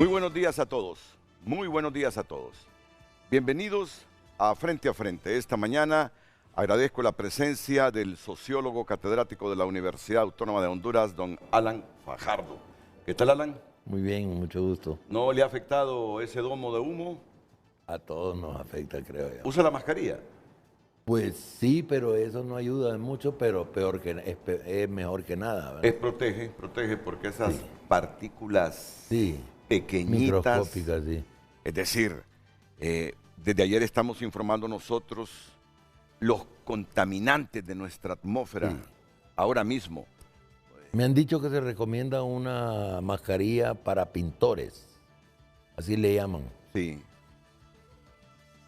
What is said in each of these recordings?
Muy buenos días a todos, muy buenos días a todos. Bienvenidos a Frente. Esta mañana agradezco la presencia del sociólogo catedrático de la Universidad Autónoma de Honduras, don Alan Fajardo. ¿Qué tal, Alan? Muy bien, mucho gusto. ¿No le ha afectado ese domo de humo? A todos nos afecta, creo yo. ¿Usa la mascarilla? Pues sí, pero eso no ayuda mucho, pero es mejor que nada, ¿verdad? Protege porque esas partículas Sí, pequeñitas, microscópicas, sí. es decir, desde ayer estamos informando nosotros los contaminantes de nuestra atmósfera, Sí. ahora mismo. Me han dicho que se recomienda una mascarilla para pintores, así le llaman. Sí.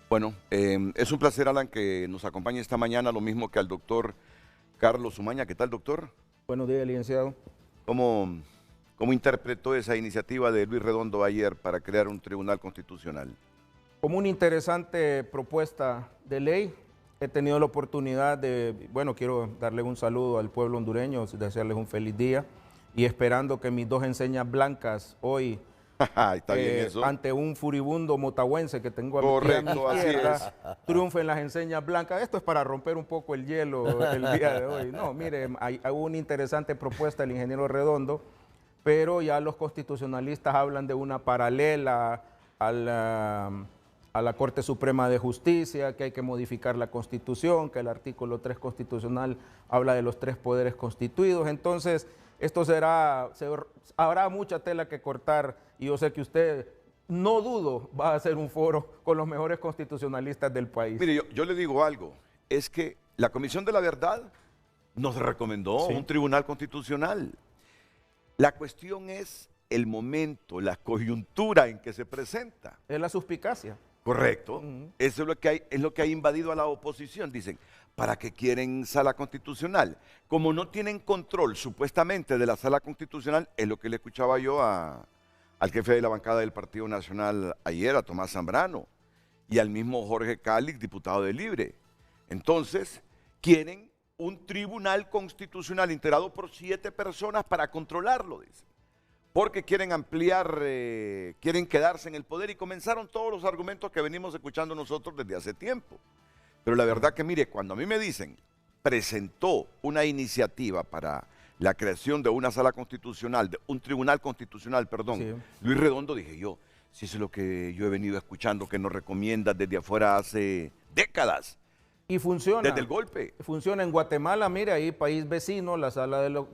Bueno, es un placer, Alan, que nos acompañe esta mañana, lo mismo que al doctor Carlos Umaña. ¿Qué tal, doctor? Buenos días, licenciado. ¿Cómo interpretó esa iniciativa de Luis Redondo ayer para crear un tribunal constitucional? Como una interesante propuesta de ley, he tenido la oportunidad quiero darle un saludo al pueblo hondureño, desearles un feliz día y esperando que mis dos enseñas blancas hoy, Está bien eso. ante un furibundo motahuense que tengo a Correcto, mi así izquierda, triunfen las enseñas blancas. Esto es para romper un poco el hielo el día de hoy. No, mire, hay una interesante propuesta del ingeniero Redondo, pero ya los constitucionalistas hablan de una paralela a la Corte Suprema de Justicia, que hay que modificar la Constitución, que el artículo 3 constitucional habla de los 3 poderes constituidos. Entonces, habrá mucha tela que cortar y yo sé que usted, no dudo, va a hacer un foro con los mejores constitucionalistas del país. Mire, yo le digo algo, es que la Comisión de la Verdad nos recomendó un tribunal constitucional. La cuestión es el momento, la coyuntura en que se presenta. Es la suspicacia. Correcto. Eso es lo que ha invadido a la oposición. Dicen, ¿para qué quieren sala constitucional? Como no tienen control supuestamente de la sala constitucional, es lo que le escuchaba yo al jefe de la bancada del Partido Nacional ayer, a Tomás Zambrano, y al mismo Jorge Cálix, diputado de Libre. Entonces, quieren un tribunal constitucional integrado por 7 personas para controlarlo, dicen. Porque quieren ampliar, quieren quedarse en el poder y comenzaron todos los argumentos que venimos escuchando nosotros desde hace tiempo. Pero la verdad que, mire, cuando a mí me dicen, presentó una iniciativa para la creación de una sala constitucional, de un tribunal constitucional, perdón, Sí. Luis Redondo, dije yo, si eso es lo que yo he venido escuchando, que nos recomienda desde afuera hace décadas, Y funciona. desde el golpe. Funciona en Guatemala, mire, ahí país vecino, la sala de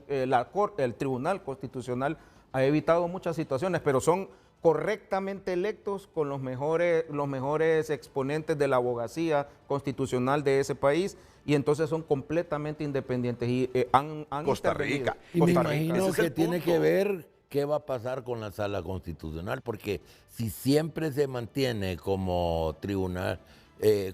el Tribunal Constitucional ha evitado muchas situaciones, pero son correctamente electos con los mejores exponentes de la abogacía constitucional de ese país y entonces son completamente independientes y han Costa intervenido. Rica. Y me Costa Rica. imagino ese es el que tiene punto. que ver qué va a pasar con la sala constitucional, porque si siempre se mantiene como tribunal,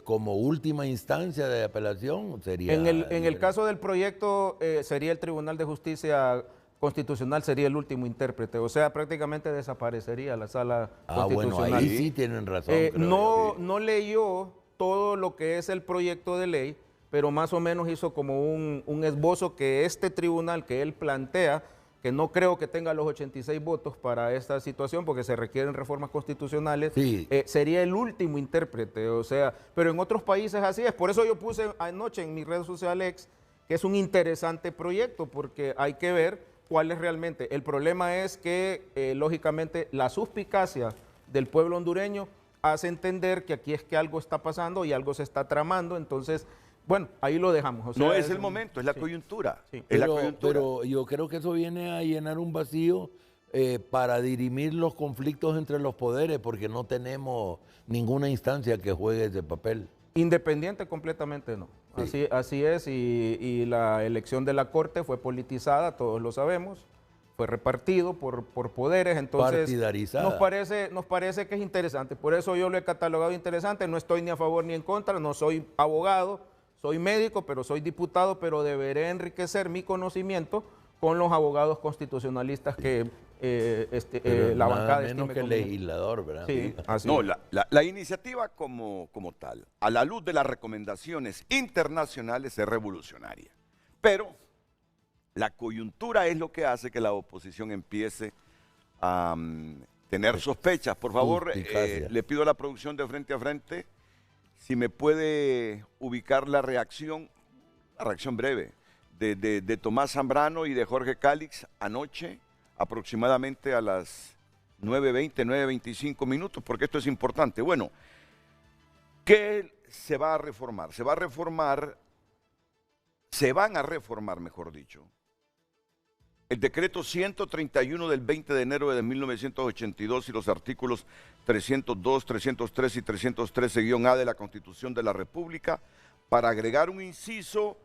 como última instancia de apelación, sería... En el diferente. caso del proyecto sería el Tribunal de Justicia Constitucional, sería el último intérprete, o sea, prácticamente desaparecería la sala Ah, bueno, constitucional. ahí sí tienen razón. creo yo. No leyó todo lo que es el proyecto de ley, pero más o menos hizo como un esbozo que este tribunal que él plantea, que no creo que tenga los 86 votos para esta situación porque se requieren reformas constitucionales, Sí. sería el último intérprete, o sea, pero en otros países así es. Por eso yo puse anoche en mi red social X que es un interesante proyecto porque hay que ver cuál es realmente. El problema es que, lógicamente, la suspicacia del pueblo hondureño hace entender que aquí es que algo está pasando y algo se está tramando, entonces, bueno, ahí lo dejamos. O sea, No es el momento, es la coyuntura. Sí. Es la coyuntura. Pero yo creo que eso viene a llenar un vacío para dirimir los conflictos entre los poderes, porque no tenemos ninguna instancia que juegue ese papel. Independiente completamente no. Sí. Así es, y la elección de la Corte fue politizada, todos lo sabemos, fue repartido por poderes, entonces Partidarizada. nos parece que es interesante. Por eso yo lo he catalogado interesante, no estoy ni a favor ni en contra, no soy abogado, soy médico, pero soy diputado, pero deberé enriquecer mi conocimiento con los abogados constitucionalistas que Pero la nada bancada menos estime que conveniente. legislador, ¿verdad? Sí, así No, es. la iniciativa como tal, a la luz de las recomendaciones internacionales, es revolucionaria. Pero la coyuntura es lo que hace que la oposición empiece a tener sospechas. Por favor, Suspicacia. le pido a la producción de Frente a Frente si me puede ubicar la reacción breve, de Tomás Zambrano y de Jorge Cálix anoche, aproximadamente a las 9:20, 9:25 minutos, porque esto es importante. Bueno, ¿qué se va a reformar? Se van a reformar, mejor dicho, el decreto 131 del 20 de enero de 1982 y los artículos 302, 303 y 313-A de la Constitución de la República para agregar un inciso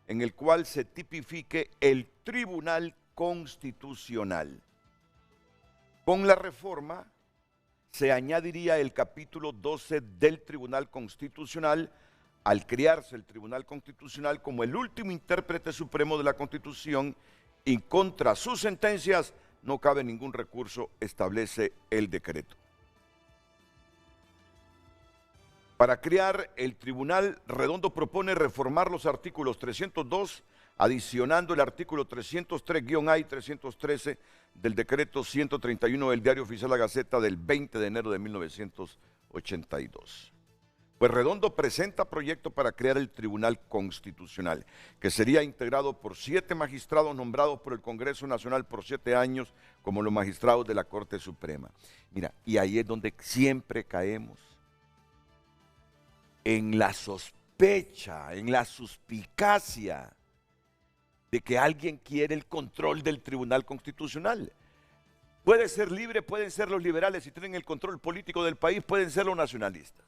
en el cual se tipifique el Tribunal Constitucional. Con la reforma se añadiría el capítulo 12 del Tribunal Constitucional al crearse el Tribunal Constitucional como el último intérprete supremo de la Constitución y contra sus sentencias no cabe ningún recurso, establece el decreto. Para crear el Tribunal, Redondo propone reformar los artículos 302, adicionando el artículo 303-A y 313 del decreto 131 del Diario Oficial La Gaceta del 20 de enero de 1982. Pues Redondo presenta proyecto para crear el Tribunal Constitucional, que sería integrado por 7 magistrados nombrados por el Congreso Nacional por 7 años como los magistrados de la Corte Suprema. Mira, y ahí es donde siempre caemos, en la sospecha, en la suspicacia de que alguien quiere el control del Tribunal Constitucional. Puede ser libre, pueden ser los liberales, si tienen el control político del país, pueden ser los nacionalistas.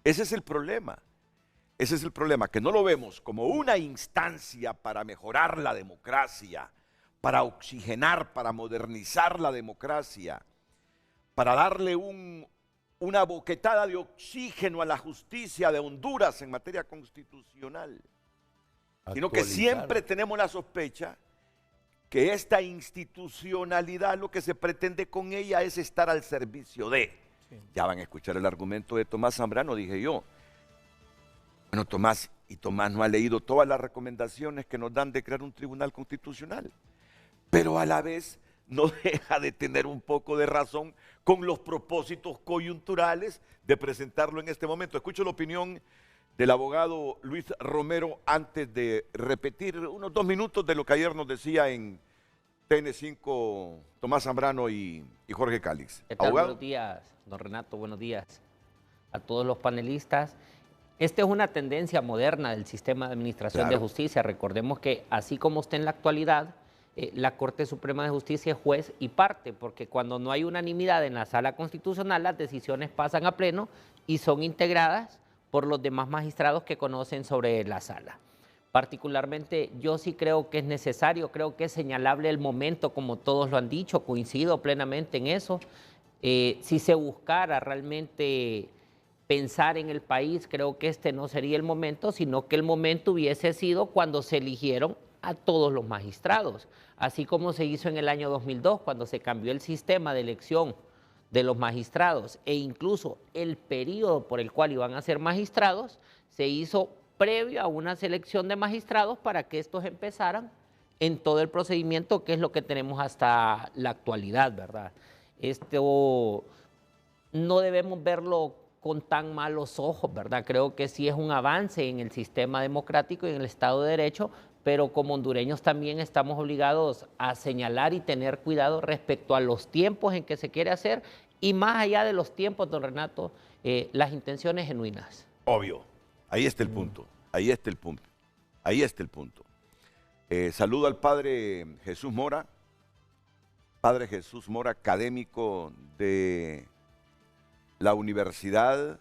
Ese es el problema. Ese es el problema, que no lo vemos como una instancia para mejorar la democracia, para oxigenar, para modernizar la democracia, para darle una boquetada de oxígeno a la justicia de Honduras en materia constitucional, sino que siempre tenemos la sospecha que esta institucionalidad, lo que se pretende con ella es estar al servicio de. Ya van a escuchar el argumento de Tomás Zambrano, dije yo. Bueno, Tomás no ha leído todas las recomendaciones que nos dan de crear un tribunal constitucional, pero a la vez no deja de tener un poco de razón con los propósitos coyunturales de presentarlo en este momento. Escucho la opinión del abogado Luis Romero antes de repetir unos 2 minutos de lo que ayer nos decía en TN5 Tomás Zambrano y Jorge Cálix. ¿Qué tal? Abogado. Buenos días, don Renato, buenos días a todos los panelistas. Esta es una tendencia moderna del sistema de administración de justicia. Recordemos que así como está en la actualidad, la Corte Suprema de Justicia es juez y parte, porque cuando no hay unanimidad en la Sala Constitucional, las decisiones pasan a pleno y son integradas por los demás magistrados que conocen sobre la sala. Particularmente, yo sí creo que es necesario, creo que es señalable el momento, como todos lo han dicho, coincido plenamente en eso. Si se buscara realmente pensar en el país, creo que este no sería el momento, sino que el momento hubiese sido cuando se eligieron a todos los magistrados, así como se hizo en el año 2002, cuando se cambió el sistema de elección de los magistrados e incluso el periodo por el cual iban a ser magistrados, se hizo previo a una selección de magistrados para que estos empezaran en todo el procedimiento, que es lo que tenemos hasta la actualidad, ¿verdad? Esto no debemos verlo con tan malos ojos, ¿verdad? Creo que sí es un avance en el sistema democrático y en el Estado de Derecho, pero como hondureños también estamos obligados a señalar y tener cuidado respecto a los tiempos en que se quiere hacer y más allá de los tiempos, don Renato, las intenciones genuinas. Obvio, ahí está el punto, ahí está el punto, ahí está el punto. Saludo al padre Jesús Mora, académico de la universidad,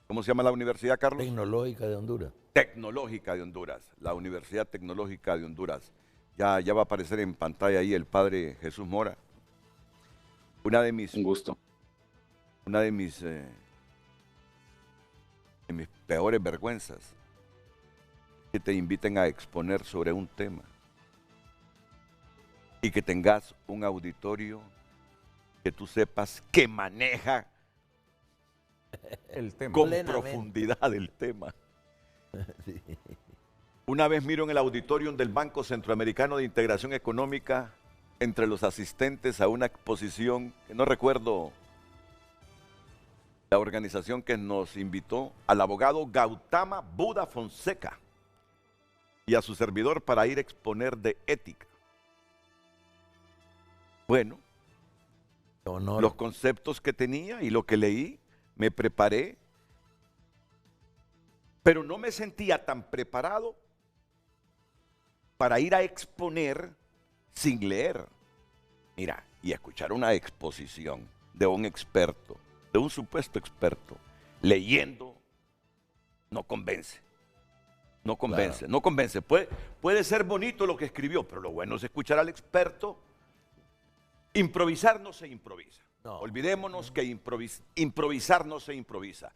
¿cómo se llama la universidad, Carlos? Tecnológica de Honduras. Tecnológica de Honduras, la Universidad Tecnológica de Honduras. Ya va a aparecer en pantalla ahí el padre Jesús Mora. Un gusto. Una de mis peores vergüenzas, que te inviten a exponer sobre un tema y que tengas un auditorio que tú sepas que maneja el tema con profundidad el tema. Sí. Una vez miro en el auditorium del Banco Centroamericano de Integración Económica entre los asistentes a una exposición, que no recuerdo la organización que nos invitó, al abogado Gautama Buda Fonseca y a su servidor para ir a exponer de ética. Bueno, Honor. los conceptos que tenía y lo que leí, me preparé, pero no me sentía tan preparado para ir a exponer sin leer. Mira, y escuchar una exposición de un experto, de un supuesto experto, leyendo, no convence. No convence, Claro. no convence. Puede ser bonito lo que escribió, pero lo bueno es escuchar al experto. Improvisar no se improvisa. No. Olvidémonos que improvisar no se improvisa.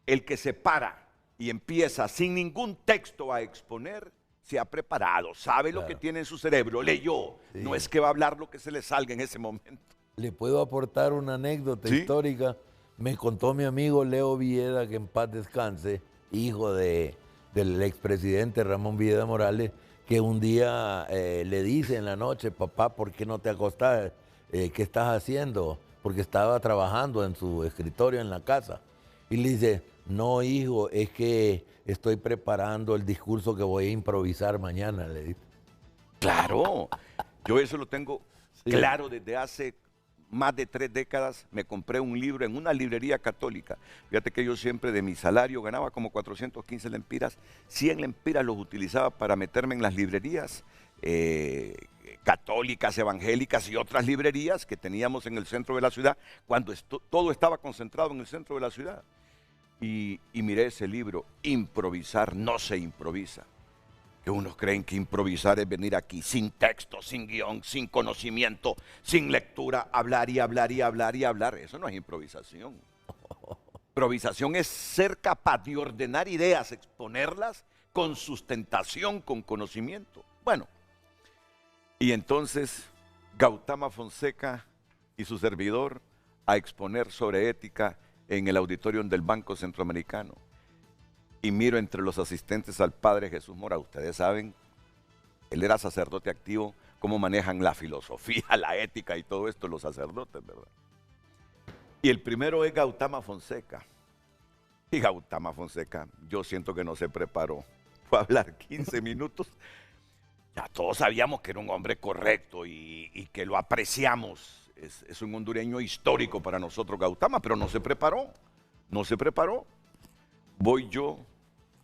El que se para y empieza sin ningún texto a exponer, se ha preparado, sabe lo que tiene en su cerebro, leyó. Sí. No es que va a hablar lo que se le salga en ese momento. Le puedo aportar una anécdota ¿Sí? histórica. Me contó mi amigo Leo Villeda, que en paz descanse, hijo del expresidente Ramón Villeda Morales, que un día le dice en la noche: papá, ¿por qué no te acostás? ¿Qué estás haciendo? Porque estaba trabajando en su escritorio en la casa. Y le dice: no, hijo, es que estoy preparando el discurso que voy a improvisar mañana, le dice. Claro, yo eso lo tengo Sí. claro desde hace más de 3 décadas. Me compré un libro en una librería católica. Fíjate que yo siempre de mi salario ganaba como 415 lempiras. 100 lempiras los utilizaba para meterme en las librerías católicas, evangélicas y otras librerías que teníamos en el centro de la ciudad, cuando todo estaba concentrado en el centro de la ciudad. Y miré ese libro, Improvisar no se improvisa. Que unos creen que improvisar es venir aquí sin texto, sin guión, sin conocimiento, sin lectura, hablar y hablar y hablar y hablar. Eso no es improvisación. Improvisación es ser capaz de ordenar ideas, exponerlas con sustentación, con conocimiento. Bueno, y entonces Gautama Fonseca y su servidor a exponer sobre ética en el auditorium del Banco Centroamericano. Y miro entre los asistentes al padre Jesús Mora. Ustedes saben, él era sacerdote activo, cómo manejan la filosofía, la ética y todo esto los sacerdotes, ¿verdad? Y el primero es Gautama Fonseca. Y Gautama Fonseca, yo siento que no se preparó. Fue a hablar 15 minutos. Ya todos sabíamos que era un hombre correcto y que lo apreciamos. Es un hondureño histórico para nosotros, Gautama, pero no se preparó. No se preparó. Voy yo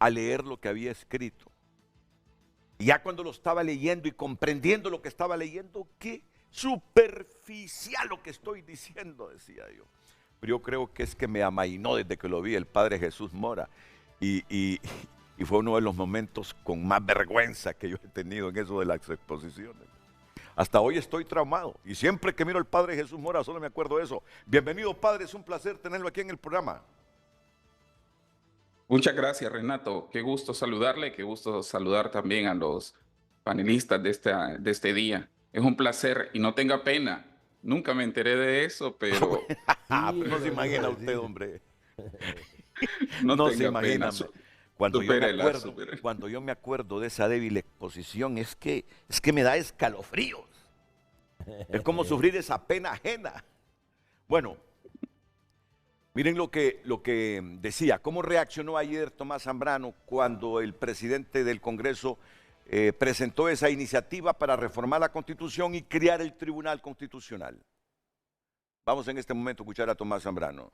a leer lo que había escrito. Y ya cuando lo estaba leyendo y comprendiendo lo que estaba leyendo, qué superficial lo que estoy diciendo, decía yo. Pero yo creo que es que me amainó desde que lo vi el padre Jesús Mora. Y fue uno de los momentos con más vergüenza que yo he tenido en eso de las exposiciones. Hasta hoy estoy traumado. Y siempre que miro al padre Jesús Mora solo me acuerdo de eso. Bienvenido, padre, es un placer tenerlo aquí en el programa. Muchas gracias, Renato. Qué gusto saludarle, qué gusto saludar también a los panelistas de este día. Es un placer y no tenga pena. Nunca me enteré de eso, pero Pero no se imagina usted, hombre. no No se tenga imagina. pena. Cuando Supérela. cuando yo me acuerdo de esa débil exposición, es que me da escalofríos. Es como sufrir esa pena ajena. Bueno, miren lo que decía, cómo reaccionó ayer Tomás Zambrano cuando el presidente del Congreso presentó esa iniciativa para reformar la Constitución y crear el Tribunal Constitucional. Vamos en este momento a escuchar a Tomás Zambrano.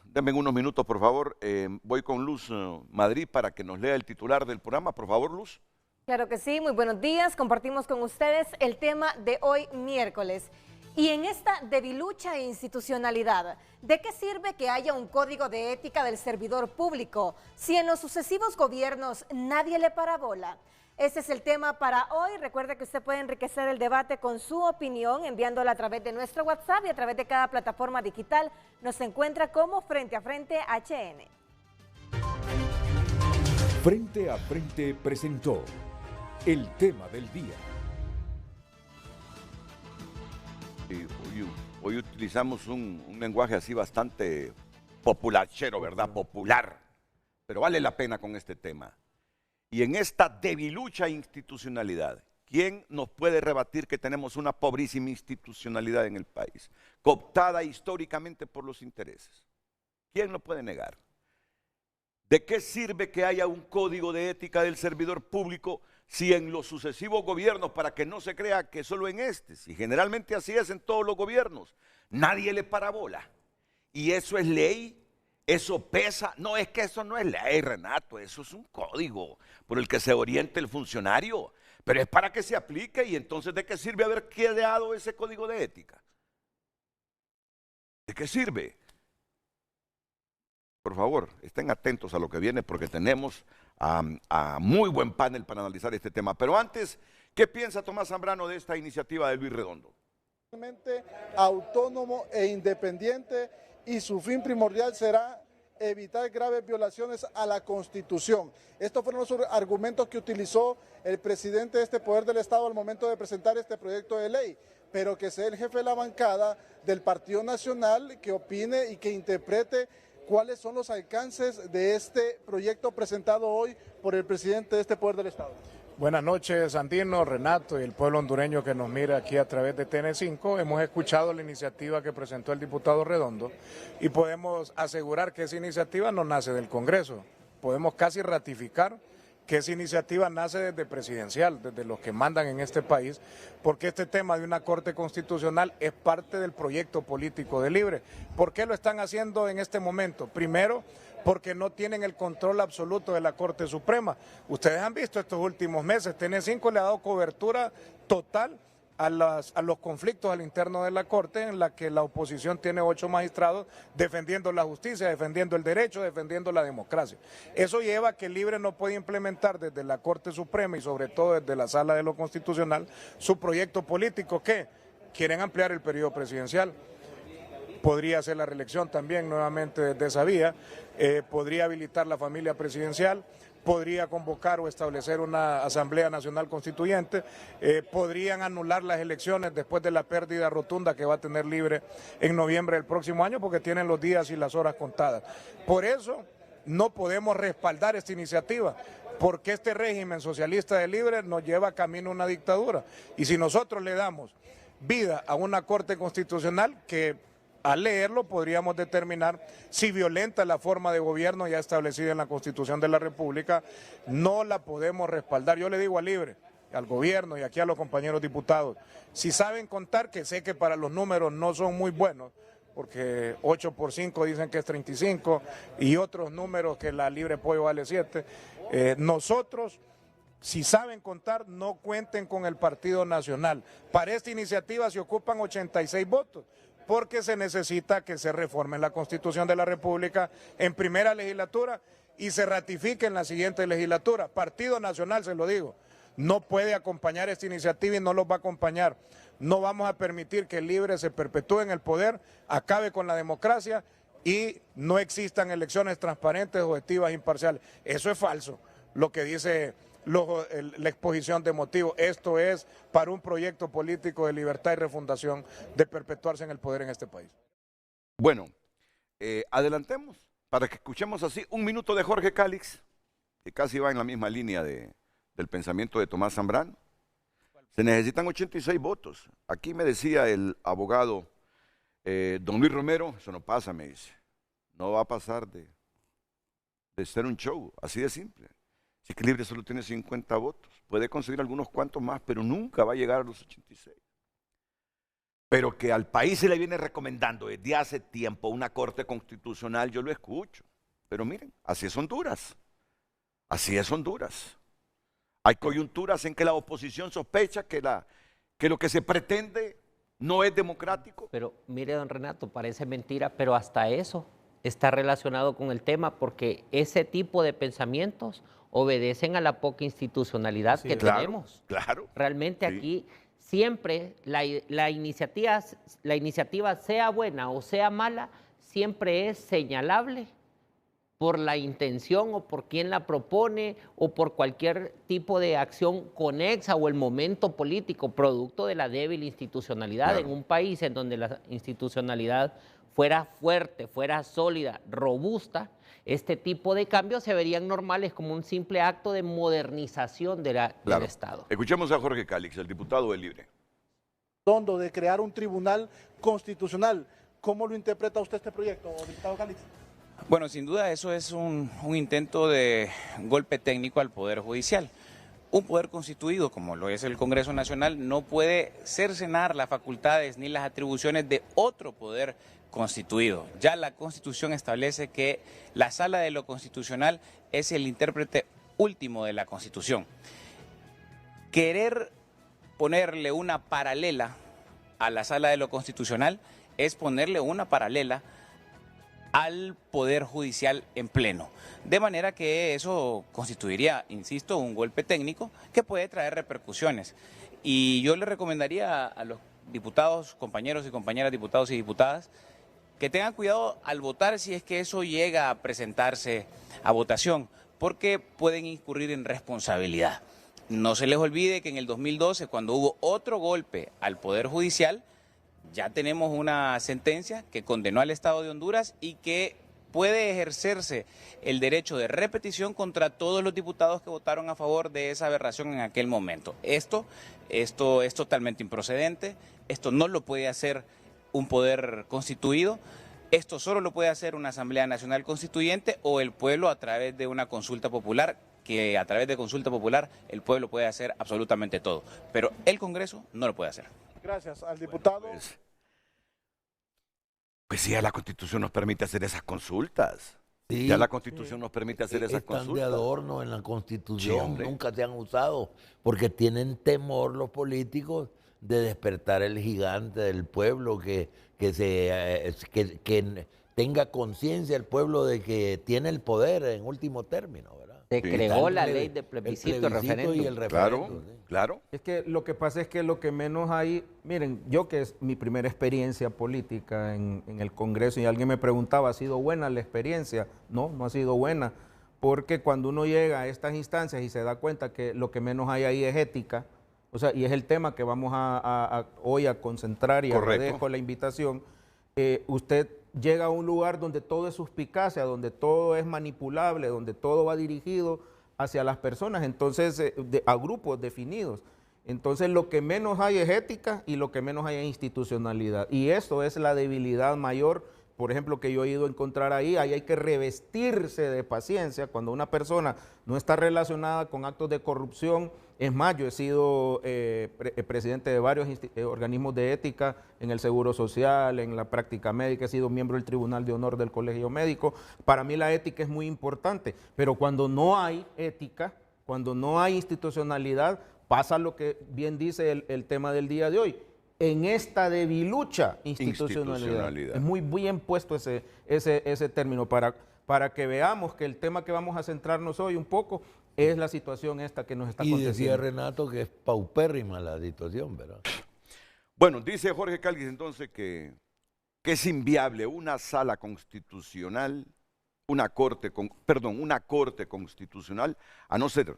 Denme unos minutos, por favor. Voy con Luz Madrid para que nos lea el titular del programa. Por favor, Luz. Claro que sí, muy buenos días. Compartimos con ustedes el tema de hoy miércoles. Y en esta debilucha e institucionalidad, ¿de qué sirve que haya un código de ética del servidor público si en los sucesivos gobiernos nadie le para bola? Ese es el tema para hoy. Recuerde que usted puede enriquecer el debate con su opinión enviándola a través de nuestro WhatsApp y a través de cada plataforma digital. Nos encuentra como Frente a Frente HN. Frente a Frente presentó el tema del día. Sí, hoy utilizamos un lenguaje así bastante populachero, ¿verdad? Popular. Pero vale la pena con este tema. Y en esta debilucha institucionalidad, ¿quién nos puede rebatir que tenemos una pobrísima institucionalidad en el país, cooptada históricamente por los intereses? ¿Quién lo puede negar? ¿De qué sirve que haya un código de ética del servidor público si en los sucesivos gobiernos, para que no se crea que solo en este, si generalmente así es en todos los gobiernos, nadie le para bola? Y eso es ley, eso pesa. No, es que eso no es ley, Renato, eso es un código por el que se oriente el funcionario, pero es para que se aplique. Y entonces, ¿de qué sirve haber creado ese código de ética? ¿De qué sirve? Por favor, estén atentos a lo que viene, porque tenemos a muy buen panel para analizar este tema. Pero antes, ¿qué piensa Tomás Zambrano de esta iniciativa de Luis Redondo? Autónomo e independiente, y su fin primordial será evitar graves violaciones a la Constitución. Estos fueron los argumentos que utilizó el presidente de este poder del Estado al momento de presentar este proyecto de ley, pero que sea el jefe de la bancada del Partido Nacional que opine y que interprete cuáles son los alcances de este proyecto presentado hoy por el presidente de este poder del Estado. Buenas noches, Sandino, Renato y el pueblo hondureño que nos mira aquí a través de TN5. Hemos escuchado la iniciativa que presentó el diputado Redondo y podemos asegurar que esa iniciativa no nace del Congreso. Podemos casi ratificar que esa iniciativa nace desde presidencial, desde los que mandan en este país, porque este tema de una Corte Constitucional es parte del proyecto político de Libre. ¿Por qué lo están haciendo en este momento? Primero, porque no tienen el control absoluto de la Corte Suprema. Ustedes han visto estos últimos meses, TN5 le ha dado cobertura total a los conflictos al interno de la Corte, en la que la oposición tiene 8 magistrados defendiendo la justicia, defendiendo el derecho, defendiendo la democracia. Eso lleva a que Libre no puede implementar desde la Corte Suprema y sobre todo desde la Sala de lo Constitucional su proyecto político, que quieren ampliar el periodo presidencial. Podría hacer la reelección también nuevamente desde esa vía, podría habilitar la familia presidencial, podría convocar o establecer una Asamblea Nacional Constituyente, podrían anular las elecciones después de la pérdida rotunda que va a tener Libre en noviembre del próximo año, porque tienen los días y las horas contadas. Por eso no podemos respaldar esta iniciativa, porque este régimen socialista de Libre nos lleva camino a una dictadura. Y si nosotros le damos vida a una Corte Constitucional que, al leerlo, podríamos determinar si violenta la forma de gobierno ya establecida en la Constitución de la República, no la podemos respaldar. Yo le digo a Libre, al gobierno y aquí a los compañeros diputados, si saben contar, que sé que para los números no son muy buenos, porque 8 por 5 dicen que es 35 y otros números que la Libre Pollo vale 7, nosotros, si saben contar, no cuenten con el Partido Nacional. Para esta iniciativa se ocupan 86 votos. Porque se necesita que se reforme la Constitución de la República en primera legislatura y se ratifique en la siguiente legislatura. Partido Nacional, se lo digo, no puede acompañar esta iniciativa y no los va a acompañar. No vamos a permitir que Libre se perpetúe en el poder, acabe con la democracia y no existan elecciones transparentes, objetivas, imparciales. Eso es falso, lo que dice la exposición de motivos. Esto es para un proyecto político de libertad y refundación, de perpetuarse en el poder en este país. Bueno, adelantemos para que escuchemos así un minuto de Jorge Cálix, que casi va en la misma línea del pensamiento de Tomás Zambrano. Se necesitan 86 votos. Aquí me decía el abogado don Luis Romero, eso no pasa, me dice. No va a pasar de ser un show, así de simple. Si es que Libre solo tiene 50 votos, puede conseguir algunos cuantos más, pero nunca va a llegar a los 86. Pero que al país se le viene recomendando desde hace tiempo una Corte Constitucional, yo lo escucho. Pero miren, así es Honduras. Así es Honduras. Hay coyunturas en que la oposición sospecha que lo que se pretende no es democrático. Pero mire, don Renato, parece mentira, pero hasta eso está relacionado con el tema, porque ese tipo de pensamientos obedecen a la poca institucionalidad que tenemos. Claro. Realmente aquí siempre la iniciativa, sea buena o sea mala, siempre es señalable por la intención o por quien la propone o por cualquier tipo de acción conexa o el momento político producto de la débil institucionalidad. Claro. En un país en donde la institucionalidad fuera fuerte, fuera sólida, robusta, este tipo de cambios se verían normales como un simple acto de modernización del Estado. Escuchemos a Jorge Calix, el diputado del Libre. De crear un tribunal constitucional. ¿Cómo lo interpreta usted este proyecto, diputado Calix? Bueno, sin duda eso es un intento de golpe técnico al Poder Judicial. Un poder constituido, como lo es el Congreso Nacional, no puede cercenar las facultades ni las atribuciones de otro poder constituido. Ya la Constitución establece que la Sala de lo Constitucional es el intérprete último de la Constitución. Querer ponerle una paralela a la Sala de lo Constitucional es ponerle una paralela al Poder Judicial en pleno. De manera que eso constituiría, insisto, un golpe técnico que puede traer repercusiones. Y yo le recomendaría a los diputados, compañeros y compañeras, diputados y diputadas, que tengan cuidado al votar si es que eso llega a presentarse a votación, porque pueden incurrir en responsabilidad. No se les olvide que en el 2012, cuando hubo otro golpe al Poder Judicial, ya tenemos una sentencia que condenó al Estado de Honduras y que puede ejercerse el derecho de repetición contra todos los diputados que votaron a favor de esa aberración en aquel momento. Esto es totalmente improcedente, esto no lo puede hacer un poder constituido, esto solo lo puede hacer una Asamblea Nacional Constituyente o el pueblo a través de una consulta popular, que a través de consulta popular el pueblo puede hacer absolutamente todo, pero el Congreso no lo puede hacer. Gracias al diputado. Bueno, pues sí, ya la Constitución nos permite hacer esas consultas. Sí, ya la Constitución nos permite hacer esas están consultas. de adorno en la Constitución, Sí, nunca se han usado, porque tienen temor los políticos de despertar el gigante del pueblo, que tenga conciencia el pueblo de que tiene el poder en último término, ¿verdad? Se creó la ley de plebiscito y referéndum. Y el referéndum, Claro, sí. claro. Es que lo que pasa es que lo que menos hay, miren, yo que es mi primera experiencia política en el Congreso y alguien me preguntaba, ¿ha sido buena la experiencia? No, no ha sido buena, porque cuando uno llega a estas instancias y se da cuenta que lo que menos hay ahí es ética, o sea, y es el tema que vamos hoy a concentrar y Correcto. agradezco la invitación, usted llega a un lugar donde todo es suspicacia, donde todo es manipulable, donde todo va dirigido hacia las personas, entonces a grupos definidos. Entonces lo que menos hay es ética y lo que menos hay es institucionalidad. Y eso es la debilidad mayor, por ejemplo, que yo he ido a encontrar ahí hay que revestirse de paciencia cuando una persona no está relacionada con actos de corrupción. Es más, yo he sido presidente de varios organismos de ética en el Seguro Social, en la práctica médica, he sido miembro del Tribunal de Honor del Colegio Médico. Para mí la ética es muy importante, pero cuando no hay ética, cuando no hay institucionalidad, pasa lo que bien dice el tema del día de hoy. En esta debilucha institucionalidad. Es muy bien puesto ese término para que veamos que el tema que vamos a centrarnos hoy un poco es la situación esta que nos está aconteciendo. Y decía Renato que es paupérrima la situación, ¿verdad? Bueno, dice Jorge Calix entonces que es inviable una sala constitucional, una corte constitucional, a no ser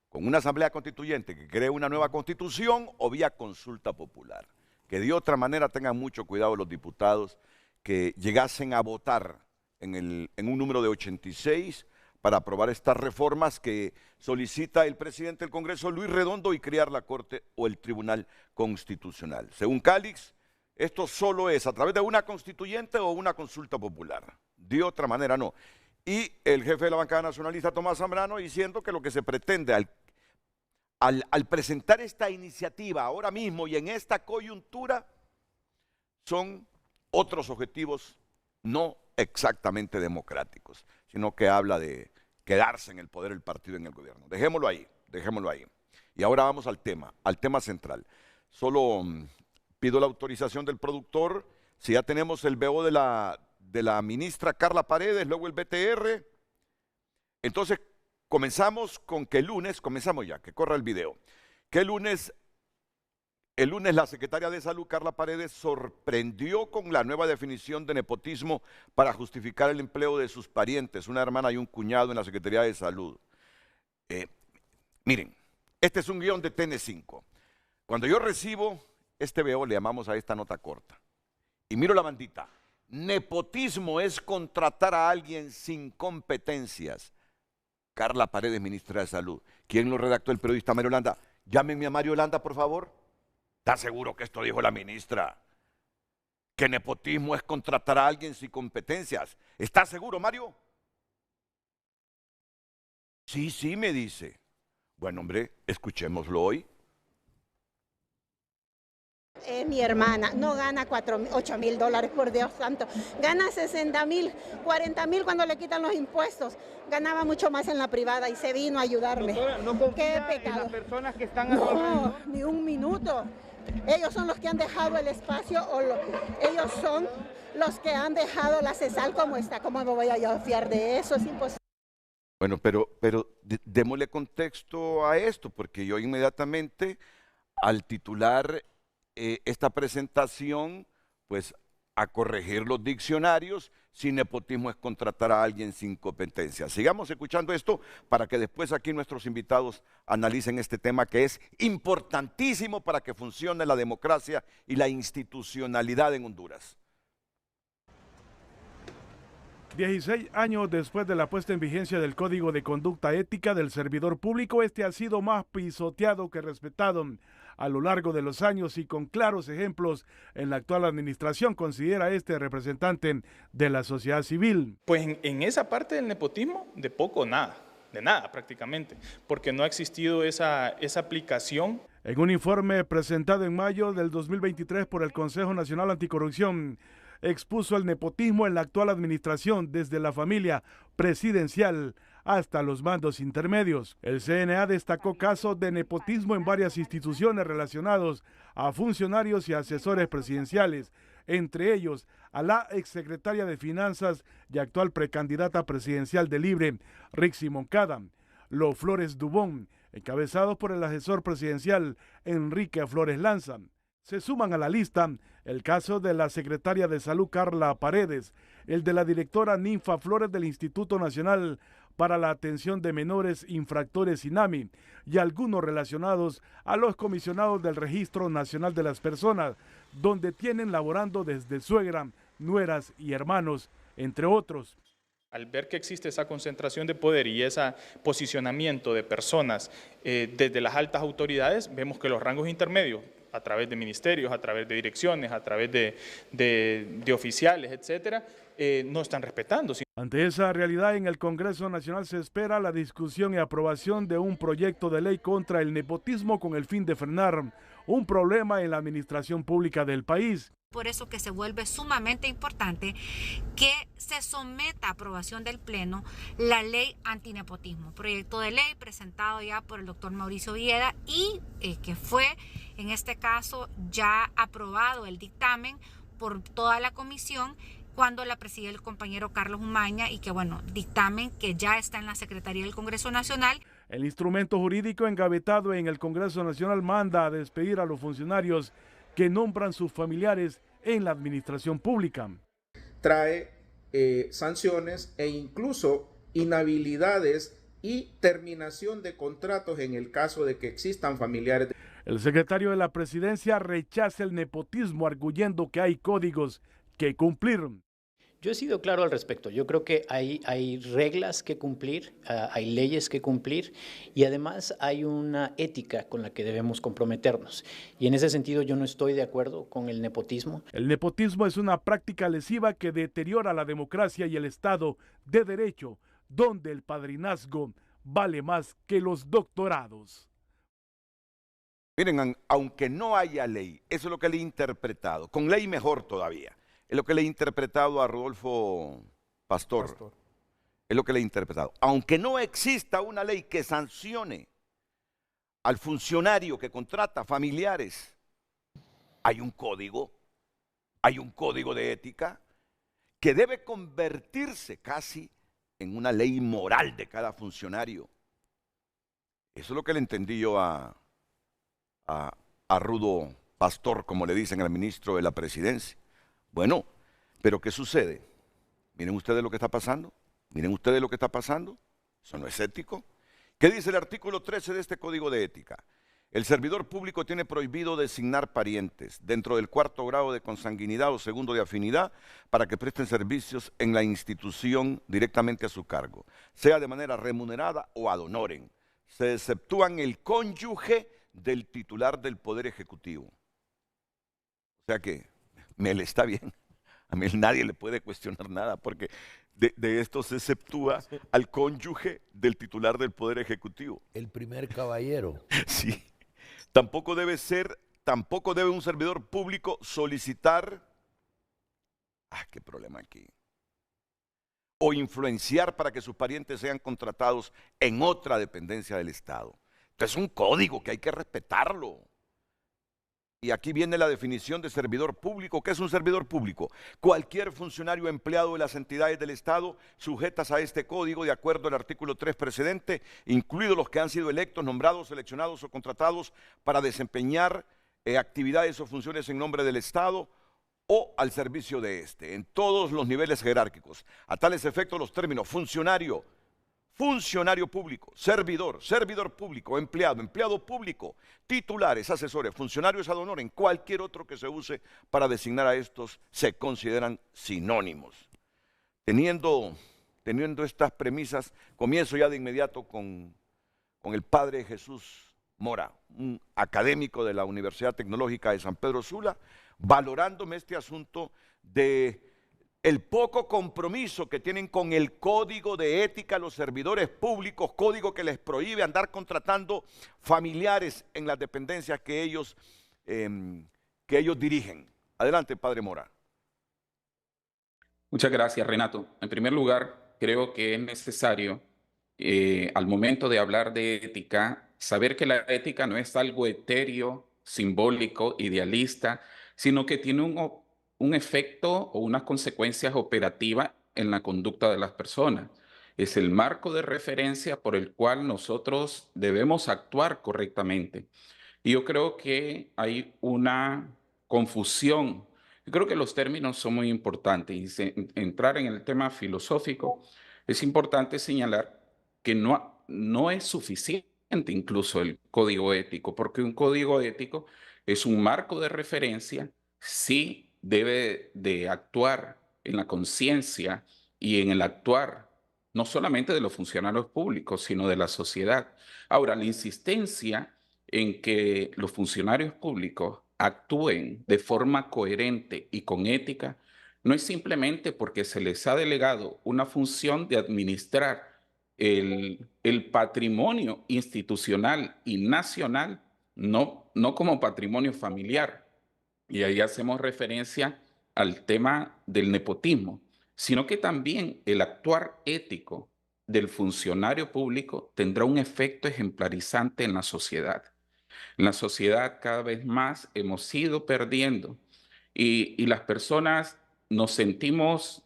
con una asamblea constituyente que cree una nueva constitución o vía consulta popular. Que de otra manera tengan mucho cuidado los diputados que llegasen a votar en un número de 86 para aprobar estas reformas que solicita el presidente del Congreso, Luis Redondo, y crear la Corte o el Tribunal Constitucional. Según Calix, esto solo es a través de una constituyente o una consulta popular. De otra manera no. Y el jefe de la bancada nacionalista, Tomás Zambrano, diciendo que lo que se pretende al presentar esta iniciativa ahora mismo y en esta coyuntura son otros objetivos no exactamente democráticos, sino que habla de quedarse en el poder el partido en el gobierno. Dejémoslo ahí, dejémoslo ahí. Y ahora vamos al tema central. Solo pido la autorización del productor, si ya tenemos el BO de la ministra Carla Paredes, luego el BTR. Entonces, comenzamos con que el lunes, comenzamos ya, que corra el video, que el lunes la secretaria de Salud, Carla Paredes, sorprendió con la nueva definición de nepotismo para justificar el empleo de sus parientes, una hermana y un cuñado en la Secretaría de Salud. Miren, este es un guión de TN5. Cuando yo recibo este BO, le llamamos a esta nota corta, y miro la bandita, Nepotismo es contratar a alguien sin competencias. Carla Paredes, ministra de Salud. ¿Quién lo redactó? El periodista Mario Landa. Llámenme a Mario Landa, por favor. ¿Está seguro que esto dijo la ministra? Que nepotismo es contratar a alguien sin competencias. ¿Está seguro, Mario? Sí, sí, me dice. Bueno, hombre, escuchémoslo hoy. Mi hermana no gana 8.000 dólares, por Dios santo. Gana 60.000, 40.000 cuando le quitan los impuestos. Ganaba mucho más en la privada y se vino a ayudarme. Doctora, ¿no confía Qué pecado. en las personas que están a su alrededor? No, ni un minuto. Ellos son los que han dejado el espacio, ellos son los que han dejado la CESAL como está. ¿Cómo me voy a yo fiar de eso? Es imposible. Bueno, pero démosle contexto a esto, porque yo inmediatamente al titular esta presentación, pues a corregir los diccionarios, si nepotismo es contratar a alguien sin competencia. Sigamos escuchando esto para que después aquí nuestros invitados analicen este tema que es importantísimo para que funcione la democracia y la institucionalidad en Honduras. 16 años después de la puesta en vigencia del Código de Conducta Ética del Servidor Público, este ha sido más pisoteado que respetado a lo largo de los años y con claros ejemplos en la actual administración, considera este representante de la sociedad civil. Pues en esa parte del nepotismo, de poco o nada, de nada prácticamente, porque no ha existido esa aplicación. En un informe presentado en mayo del 2023 por el Consejo Nacional Anticorrupción, expuso el nepotismo en la actual administración desde la familia presidencial hasta los mandos intermedios. El CNA destacó casos de nepotismo en varias instituciones relacionados a funcionarios y asesores presidenciales, entre ellos a la exsecretaria de Finanzas y actual precandidata presidencial de Libre, Rixi Moncada, Lo Flores Dubón, encabezados por el asesor presidencial Enrique Flores Lanza. Se suman a la lista el caso de la secretaria de Salud Carla Paredes, el de la directora Ninfa Flores del Instituto Nacional para la Atención de Menores Infractores INAMI y algunos relacionados a los comisionados del Registro Nacional de las Personas, donde tienen laborando desde suegra, nueras y hermanos, entre otros. Al ver que existe esa concentración de poder y ese posicionamiento de personas desde las altas autoridades, vemos que los rangos intermedios, a través de ministerios, a través de direcciones, a través de oficiales, etcétera, no están respetando. Ante esa realidad, en el Congreso Nacional se espera la discusión y aprobación de un proyecto de ley contra el nepotismo con el fin de frenar un problema en la administración pública del país. Por eso que se vuelve sumamente importante que se someta a aprobación del Pleno la ley antinepotismo, proyecto de ley presentado ya por el doctor Mauricio Villeda y que fue en este caso ya aprobado el dictamen por toda la comisión cuando la preside el compañero Carlos Umaña y que bueno, dictamen que ya está en la Secretaría del Congreso Nacional. El instrumento jurídico engavetado en el Congreso Nacional manda a despedir a los funcionarios que nombran sus familiares en la administración pública. Trae sanciones e incluso inhabilidades y terminación de contratos en el caso de que existan familiares. El secretario de la Presidencia rechaza el nepotismo, arguyendo que hay códigos que cumplir. Yo he sido claro al respecto. Yo creo que hay reglas que cumplir, hay leyes que cumplir y además hay una ética con la que debemos comprometernos. Y en ese sentido yo no estoy de acuerdo con el nepotismo. El nepotismo es una práctica lesiva que deteriora la democracia y el Estado de Derecho, donde el padrinazgo vale más que los doctorados. Miren, aunque no haya ley, eso es lo que le he interpretado. Con ley mejor todavía. Es lo que le he interpretado a Rodolfo Pastor. Es lo que le he interpretado. Aunque no exista una ley que sancione al funcionario que contrata familiares, hay un código de ética que debe convertirse casi en una ley moral de cada funcionario. Eso es lo que le entendí yo a Rudo Pastor, como le dicen al ministro de la Presidencia. Bueno, pero ¿qué sucede? Miren ustedes lo que está pasando. Miren ustedes lo que está pasando. Eso no es ético. ¿Qué dice el artículo 13 de este Código de Ética? El servidor público tiene prohibido designar parientes dentro del 4º grado de consanguinidad o 2º de afinidad para que presten servicios en la institución directamente a su cargo, sea de manera remunerada o ad honorem. Se exceptúan el cónyuge del titular del Poder Ejecutivo. O sea que me le está bien. A mí nadie le puede cuestionar nada porque de esto se exceptúa al cónyuge del titular del Poder Ejecutivo. El primer caballero. Sí. Tampoco debe un servidor público solicitar, qué problema aquí, o influenciar para que sus parientes sean contratados en otra dependencia del Estado. Entonces es un código que hay que respetarlo. Y aquí viene la definición de servidor público. ¿Qué es un servidor público? Cualquier funcionario empleado de las entidades del Estado sujetas a este código de acuerdo al artículo 3 precedente, incluidos los que han sido electos, nombrados, seleccionados o contratados para desempeñar actividades o funciones en nombre del Estado o al servicio de este, en todos los niveles jerárquicos. A tales efectos los términos funcionario, funcionario público, servidor, servidor público, empleado, empleado público, titulares, asesores, funcionarios ad honorem, cualquier otro que se use para designar a estos se consideran sinónimos. Teniendo estas premisas, comienzo ya de inmediato con el padre Jesús Mora, un académico de la Universidad Tecnológica de San Pedro Sula, valorándome este asunto de el poco compromiso que tienen con el código de ética los servidores públicos, código que les prohíbe andar contratando familiares en las dependencias que ellos dirigen. Adelante, padre Mora. Muchas gracias, Renato. En primer lugar, creo que es necesario, al momento de hablar de ética, saber que la ética no es algo etéreo, simbólico, idealista, sino que tiene un efecto o unas consecuencias operativas en la conducta de las personas. Es el marco de referencia por el cual nosotros debemos actuar correctamente. Y yo creo que hay una confusión. Yo creo que los términos son muy importantes. Y entrar en el tema filosófico, es importante señalar que no es suficiente incluso el código ético, porque un código ético es un marco de referencia, sí debe de actuar en la conciencia y en el actuar no solamente de los funcionarios públicos, sino de la sociedad. Ahora, la insistencia en que los funcionarios públicos actúen de forma coherente y con ética no es simplemente porque se les ha delegado una función de administrar el patrimonio institucional y nacional, no como patrimonio familiar. Y ahí hacemos referencia al tema del nepotismo, sino que también el actuar ético del funcionario público tendrá un efecto ejemplarizante en la sociedad. En la sociedad cada vez más hemos ido perdiendo y las personas nos sentimos,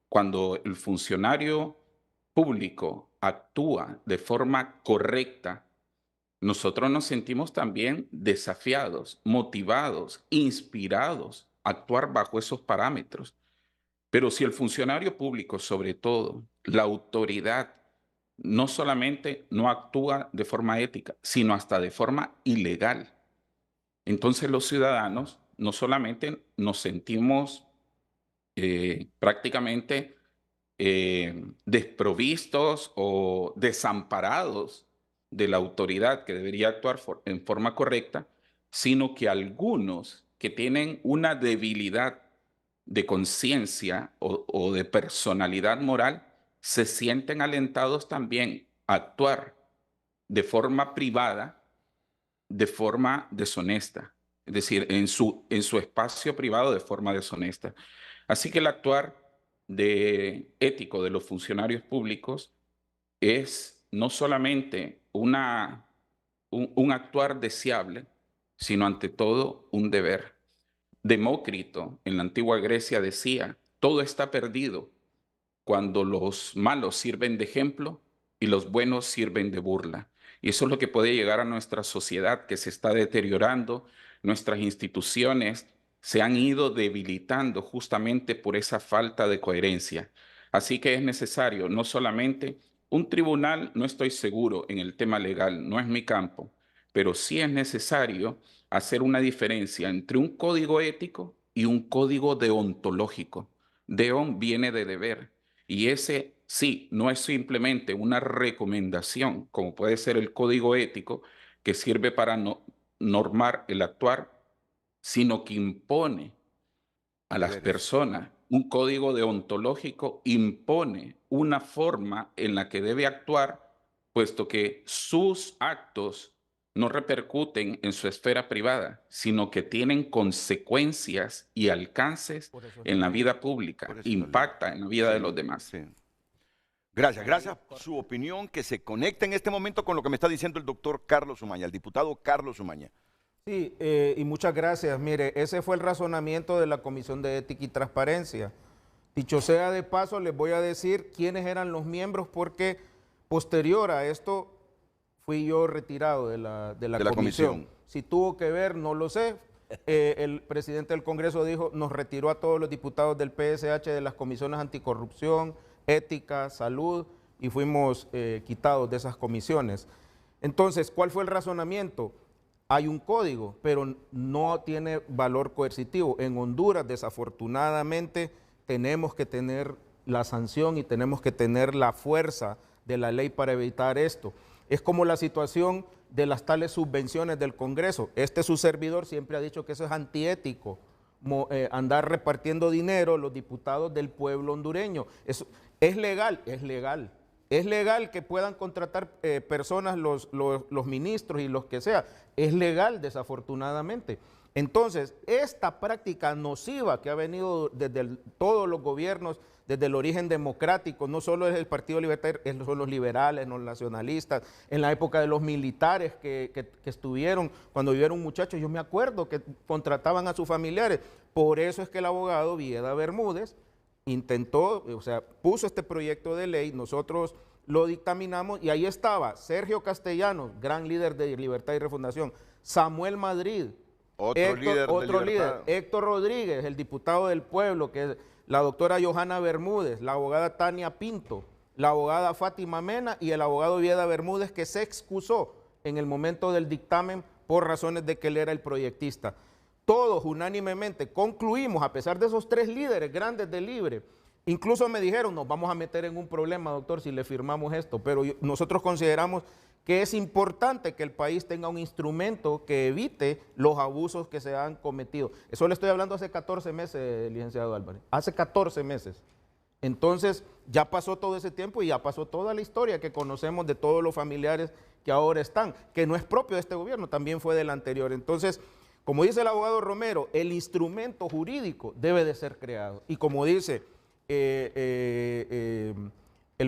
cuando el funcionario público actúa de forma correcta, nosotros nos sentimos también desafiados, motivados, inspirados a actuar bajo esos parámetros. Pero si el funcionario público, sobre todo la autoridad, no solamente no actúa de forma ética, sino hasta de forma ilegal, entonces los ciudadanos no solamente nos sentimos prácticamente desprovistos o desamparados de la autoridad que debería actuar en forma correcta, sino que algunos que tienen una debilidad de conciencia o de personalidad moral se sienten alentados también a actuar de forma privada, de forma deshonesta, es decir, en su espacio privado de forma deshonesta. Así que el actuar ético de los funcionarios públicos es no solamente un actuar deseable, sino ante todo un deber. Demócrito en la antigua Grecia decía: todo está perdido cuando los malos sirven de ejemplo y los buenos sirven de burla. Y eso es lo que puede llegar a nuestra sociedad, que se está deteriorando. Nuestras instituciones se han ido debilitando justamente por esa falta de coherencia. Así que es necesario no solamente un tribunal, no estoy seguro en el tema legal, no es mi campo, pero sí es necesario hacer una diferencia entre un código ético y un código deontológico. Deon viene de deber, y ese sí, no es simplemente una recomendación, como puede ser el código ético, que sirve para normar el actuar, sino que impone a las personas. Un código deontológico impone una forma en la que debe actuar, puesto que sus actos no repercuten en su esfera privada, sino que tienen consecuencias y alcances en la vida pública, impacta en la vida de los demás. Sí. Gracias por su opinión, que se conecta en este momento con lo que me está diciendo el doctor Carlos Umaña, el diputado Carlos Umaña. Sí, y muchas gracias. Mire, ese fue el razonamiento de la Comisión de Ética y Transparencia. Dicho sea de paso, les voy a decir quiénes eran los miembros, porque posterior a esto fui yo retirado de la comisión. Si tuvo que ver, no lo sé. El presidente del Congreso dijo, nos retiró a todos los diputados del PSH de las comisiones anticorrupción, ética, salud, y fuimos quitados de esas comisiones. Entonces, ¿cuál fue el razonamiento? Hay un código, pero no tiene valor coercitivo. En Honduras, desafortunadamente, tenemos que tener la sanción y tenemos que tener la fuerza de la ley para evitar esto. Es como la situación de las tales subvenciones del Congreso. Su servidor siempre ha dicho que eso es antiético, andar repartiendo dinero los diputados del pueblo hondureño. Eso es legal, es legal. Es legal que puedan contratar personas, los ministros y los que sea. Es legal, desafortunadamente. Entonces, esta práctica nociva que ha venido desde todos los gobiernos, desde el origen democrático, no solo es el Partido Libertario, son los liberales, los nacionalistas, en la época de los militares que estuvieron, cuando vivieron muchachos, yo me acuerdo que contrataban a sus familiares. Por eso es que el abogado Vieda Bermúdez intentó, puso este proyecto de ley, nosotros lo dictaminamos y ahí estaba Sergio Castellanos, gran líder de Libertad y Refundación, Samuel Madrid, otro líder, Héctor Rodríguez, el diputado del pueblo, que es la doctora Johanna Bermúdez, la abogada Tania Pinto, la abogada Fátima Mena y el abogado Vieda Bermúdez, que se excusó en el momento del dictamen por razones de que él era el proyectista. Todos unánimemente concluimos, a pesar de esos 3 líderes grandes de Libre, incluso me dijeron, nos vamos a meter en un problema, doctor, si le firmamos esto, pero nosotros consideramos que es importante que el país tenga un instrumento que evite los abusos que se han cometido. Eso le estoy hablando hace 14 meses, licenciado Álvarez, hace 14 meses. Entonces, ya pasó todo ese tiempo y ya pasó toda la historia que conocemos de todos los familiares que ahora están, que no es propio de este gobierno, también fue del anterior. Entonces, como dice el abogado Romero, el instrumento jurídico debe de ser creado. Y como dice el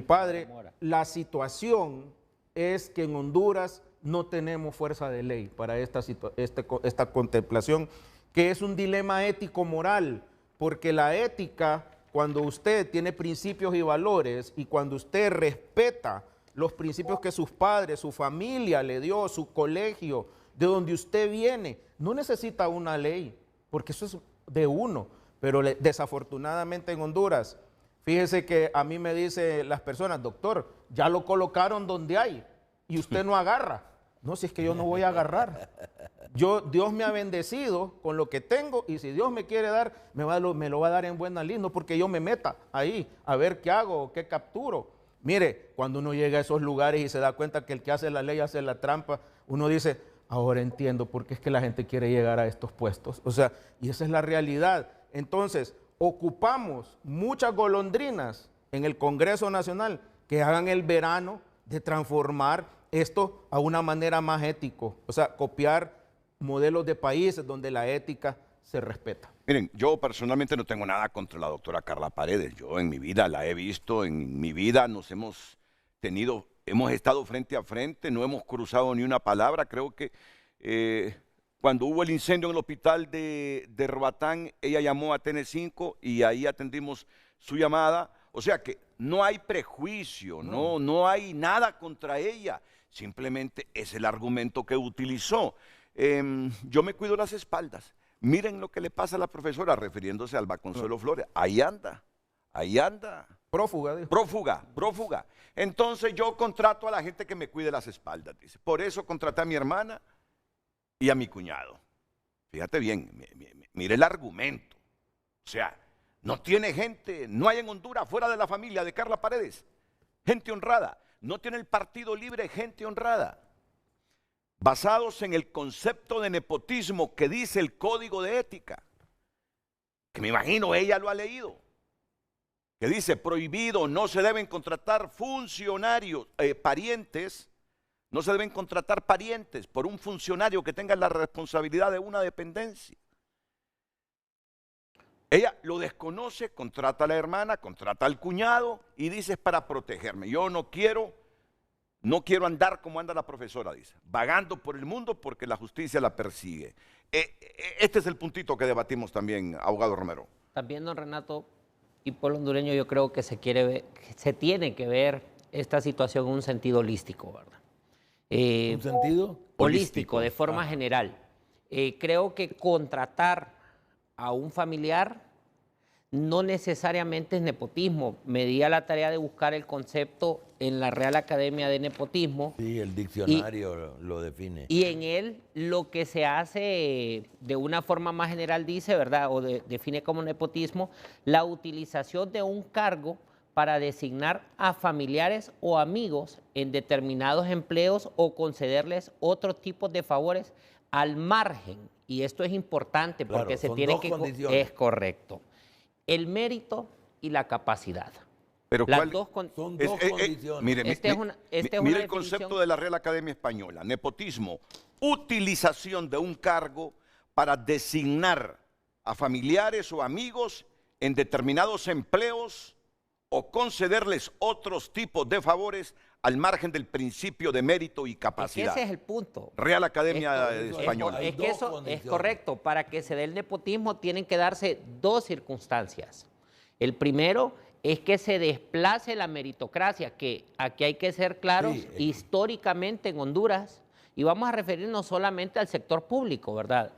padre, la situación es que en Honduras no tenemos fuerza de ley para esta contemplación, que es un dilema ético-moral, porque la ética, cuando usted tiene principios y valores y cuando usted respeta los principios que sus padres, su familia le dio, su colegio, de donde usted viene, no necesita una ley, porque eso es de uno, pero desafortunadamente en Honduras, fíjese que a mí me dicen las personas, doctor, ya lo colocaron donde hay y usted no agarra. No, si es que yo no voy a agarrar. Dios me ha bendecido con lo que tengo y si Dios me quiere dar, me lo va a dar en buena lid, no porque yo me meta ahí a ver qué hago, qué capturo. Mire, cuando uno llega a esos lugares y se da cuenta que el que hace la ley hace la trampa, uno dice, ahora entiendo por qué es que la gente quiere llegar a estos puestos. Y esa es la realidad. Entonces, ocupamos muchas golondrinas en el Congreso Nacional que hagan el verano de transformar esto a una manera más ético, copiar modelos de países donde la ética se respeta. Miren, yo personalmente no tengo nada contra la doctora Carla Paredes. Yo en mi vida la he visto, en mi vida hemos estado frente a frente, no hemos cruzado ni una palabra. Creo que cuando hubo el incendio en el hospital de Roatán, ella llamó a TN5 y ahí atendimos su llamada. O sea que no hay prejuicio, no hay nada contra ella. Simplemente es el argumento que utilizó. Yo me cuido las espaldas. Miren lo que le pasa a la profesora, refiriéndose al Consuelo Flores. Ahí anda. Prófuga, dijo. Prófuga. Entonces yo contrato a la gente que me cuide las espaldas, dice. Por eso contraté a mi hermana y a mi cuñado. Fíjate bien, mire el argumento. O sea, no tiene gente, no hay en Honduras fuera de la familia de Carla Paredes, gente honrada. No tiene el Partido Libre gente honrada. Basados en el concepto de nepotismo que dice el Código de Ética, que me imagino ella lo ha leído, que dice prohibido, no se deben contratar funcionarios, parientes, no se deben contratar parientes por un funcionario que tenga la responsabilidad de una dependencia. Ella lo desconoce, contrata a la hermana, contrata al cuñado y dice es para protegerme. Yo no quiero andar como anda la profesora, dice, vagando por el mundo porque la justicia la persigue. Este es el puntito que debatimos también, abogado Romero. También, don Renato, y pueblo hondureño, yo creo que se tiene que ver esta situación en un sentido holístico, ¿verdad? ¿Un sentido? Holístico, de forma general. Creo que contratar a un familiar no necesariamente es nepotismo. Me di a la tarea de buscar el concepto en la Real Academia de Nepotismo. Sí, el diccionario lo define. Y en él lo que se hace de una forma más general dice, ¿verdad? O define como nepotismo la utilización de un cargo para designar a familiares o amigos en determinados empleos o concederles otros tipos de favores al margen. Y esto es importante porque se tiene que... Es correcto. El mérito y la capacidad. Pero Las son dos condiciones. Mire el concepto de la Real Academia Española. Nepotismo, utilización de un cargo para designar a familiares o amigos en determinados empleos o concederles otros tipos de favores al margen del principio de mérito y capacidad. Ese es el punto. Real Academia Española. Es que eso es correcto. Para que se dé el nepotismo tienen que darse dos circunstancias. El primero es que se desplace la meritocracia, que aquí hay que ser claros, históricamente en Honduras, y vamos a referirnos solamente al sector público, ¿verdad?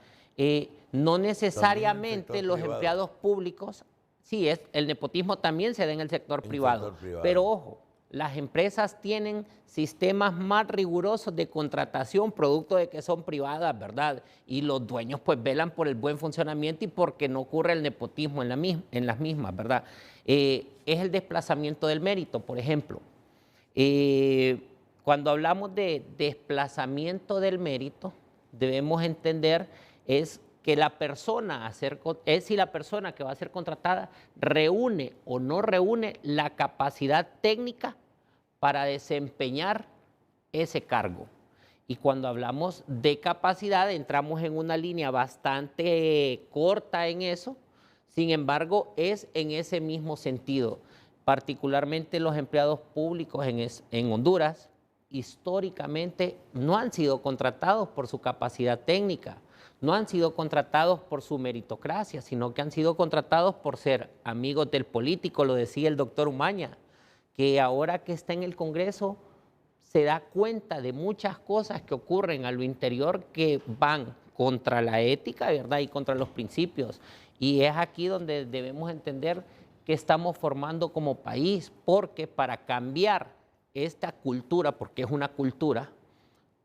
No necesariamente los empleados públicos, sí, el nepotismo también se da en el sector privado, pero ojo, las empresas tienen sistemas más rigurosos de contratación, producto de que son privadas, ¿verdad? Y los dueños pues velan por el buen funcionamiento y porque no ocurre el nepotismo en las mismas, ¿verdad? Es el desplazamiento del mérito, por ejemplo. Cuando hablamos de desplazamiento del mérito, debemos entender es que si la persona que va a ser contratada reúne o no reúne la capacidad técnica para desempeñar ese cargo. Y cuando hablamos de capacidad, entramos en una línea bastante corta en eso, sin embargo, es en ese mismo sentido. Particularmente los empleados públicos en Honduras, históricamente no han sido contratados por su capacidad técnica, no han sido contratados por su meritocracia, sino que han sido contratados por ser amigos del político, lo decía el doctor Umaña, que ahora que está en el Congreso se da cuenta de muchas cosas que ocurren a lo interior que van contra la ética, ¿verdad? Y contra los principios. Y es aquí donde debemos entender que estamos formando como país, porque para cambiar esta cultura, porque es una cultura,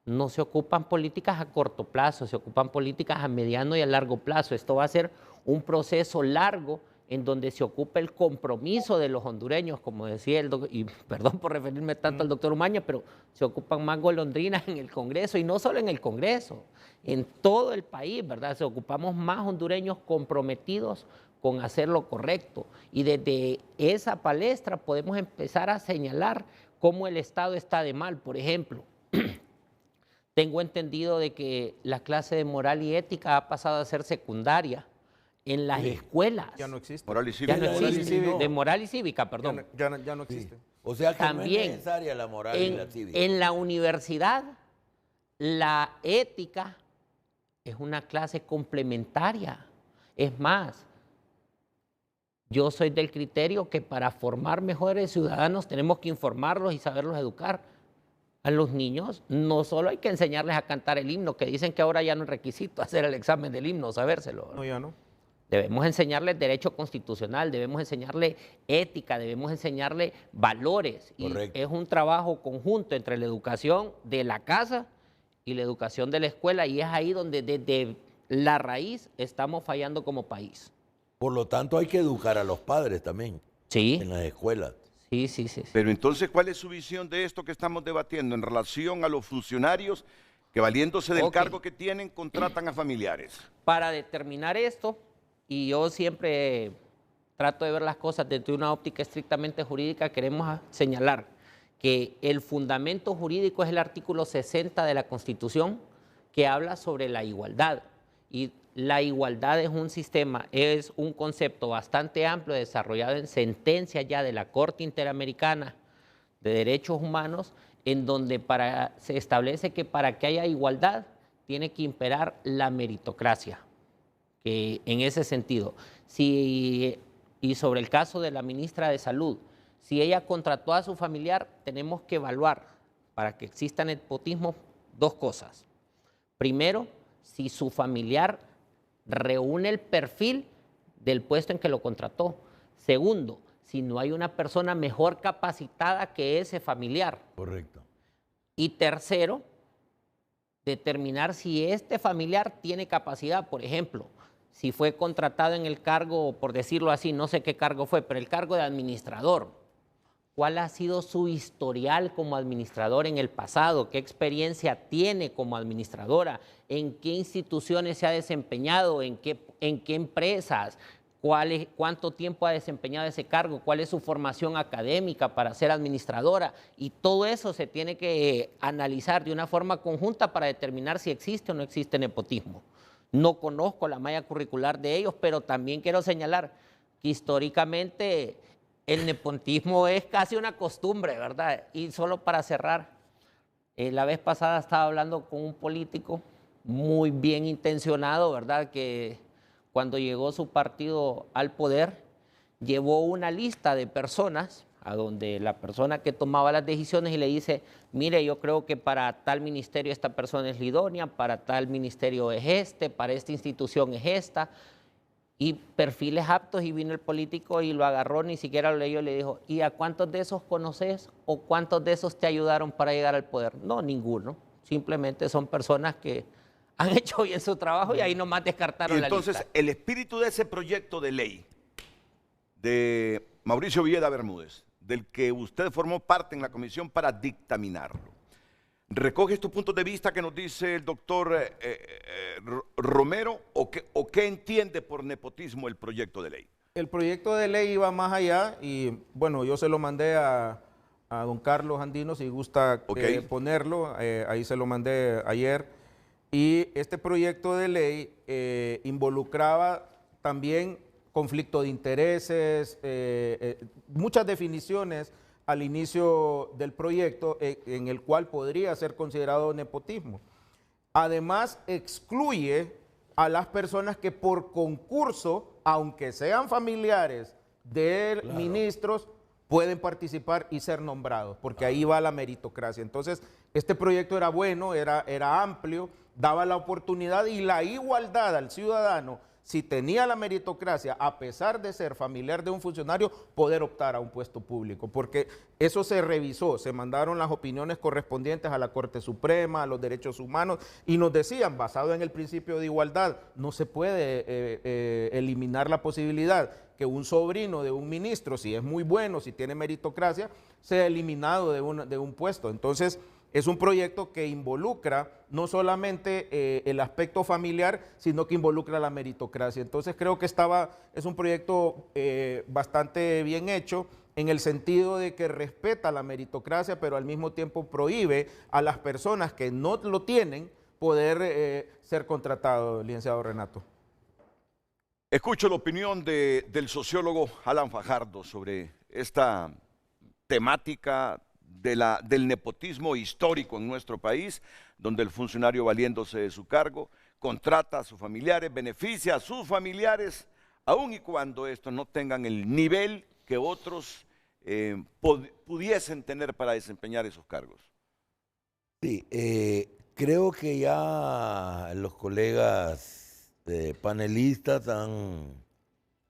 no se ocupan políticas a corto plazo, se ocupan políticas a mediano y a largo plazo. Esto va a ser un proceso largo en donde se ocupa el compromiso de los hondureños, como decía el doctor, y perdón por referirme tanto al doctor Umaña, pero se ocupan más golondrinas en el Congreso, y no solo en el Congreso, en todo el país, ¿verdad? Se ocupamos más hondureños comprometidos con hacer lo correcto. Y desde esa palestra podemos empezar a señalar cómo el Estado está de mal. Por ejemplo, tengo entendido de que la clase de moral y ética ha pasado a ser secundaria en las escuelas. Ya no existe. Moral y cívica. Ya no existe. De moral y cívica, perdón. Ya no existe. O sea que también no es necesaria la moral y la cívica. En la universidad, la ética es una clase complementaria. Es más, yo soy del criterio que para formar mejores ciudadanos tenemos que informarlos y saberlos educar. A los niños no solo hay que enseñarles a cantar el himno, que dicen que ahora ya no es requisito hacer el examen del himno, sabérselo. No, ya no. Debemos enseñarles derecho constitucional, debemos enseñarles ética, debemos enseñarles valores. Correcto. Y es un trabajo conjunto entre la educación de la casa y la educación de la escuela, y es ahí donde desde la raíz estamos fallando como país. Por lo tanto, hay que educar a los padres también. Sí. En las escuelas. Sí, sí, sí. Pero entonces, ¿cuál es su visión de esto que estamos debatiendo en relación a los funcionarios que, valiéndose del cargo que tienen, contratan a familiares? Para determinar esto, y yo siempre trato de ver las cosas desde una óptica estrictamente jurídica, queremos señalar que el fundamento jurídico es el artículo 60 de la Constitución, que habla sobre la igualdad. Y la igualdad es un sistema, es un concepto bastante amplio desarrollado en sentencias ya de la Corte Interamericana de Derechos Humanos, en donde se establece que para que haya igualdad tiene que imperar la meritocracia. Que en ese sentido, y sobre el caso de la ministra de Salud, si ella contrató a su familiar, tenemos que evaluar para que exista nepotismo 2 cosas. Primero, si su familiar reúne el perfil del puesto en que lo contrató. Segundo, si no hay una persona mejor capacitada que ese familiar. Correcto. Y tercero, determinar si este familiar tiene capacidad. Por ejemplo, si fue contratado en el cargo, por decirlo así, no sé qué cargo fue, pero el cargo de administrador. ¿Cuál ha sido su historial como administrador en el pasado? ¿Qué experiencia tiene como administradora? ¿En qué instituciones se ha desempeñado? ¿En qué empresas? ¿Cuánto tiempo ha desempeñado ese cargo? ¿Cuál es su formación académica para ser administradora? Y todo eso se tiene que analizar de una forma conjunta para determinar si existe o no existe nepotismo. No conozco la malla curricular de ellos, pero también quiero señalar que históricamente el nepotismo es casi una costumbre, ¿verdad? Y solo para cerrar, la vez pasada estaba hablando con un político muy bien intencionado, ¿verdad? Que cuando llegó su partido al poder, llevó una lista de personas a donde la persona que tomaba las decisiones y le dice, mire, yo creo que para tal ministerio esta persona es la idónea, para tal ministerio es este, para esta institución es esta, y perfiles aptos, y vino el político y lo agarró, ni siquiera lo leyó, le dijo, ¿y a cuántos de esos conoces o cuántos de esos te ayudaron para llegar al poder? No, ninguno, simplemente son personas que han hecho bien su trabajo y ahí nomás descartaron la lista. Entonces, el espíritu de ese proyecto de ley de Mauricio Villeda Bermúdez, del que usted formó parte en la comisión para dictaminarlo, ¿recoge estos puntos de vista que nos dice el doctor Romero o qué entiende por nepotismo el proyecto de ley? El proyecto de ley iba más allá y bueno, yo se lo mandé a don Carlos Andino, si gusta ponerlo, ahí se lo mandé ayer. Y este proyecto de ley involucraba también conflicto de intereses, muchas definiciones al inicio del proyecto en el cual podría ser considerado nepotismo. Además, excluye a las personas que por concurso, aunque sean familiares de ministros, pueden participar y ser nombrados, porque ahí va la meritocracia. Entonces, este proyecto era bueno, era amplio, daba la oportunidad y la igualdad al ciudadano, si tenía la meritocracia, a pesar de ser familiar de un funcionario, poder optar a un puesto público, porque eso se revisó, se mandaron las opiniones correspondientes a la Corte Suprema, a los derechos humanos, y nos decían, basado en el principio de igualdad, no se puede eliminar la posibilidad que un sobrino de un ministro, si es muy bueno, si tiene meritocracia, sea eliminado de un puesto. Entonces, es un proyecto que involucra no solamente el aspecto familiar, sino que involucra la meritocracia. Entonces creo que es un proyecto bastante bien hecho en el sentido de que respeta la meritocracia, pero al mismo tiempo prohíbe a las personas que no lo tienen poder ser contratados, licenciado Renato. Escucho la opinión del sociólogo Alan Fajardo sobre esta temática del nepotismo histórico en nuestro país, donde el funcionario, valiéndose de su cargo, contrata a sus familiares, beneficia a sus familiares, aun y cuando estos no tengan el nivel que otros pudiesen tener para desempeñar esos cargos. Sí, creo que ya los colegas panelistas han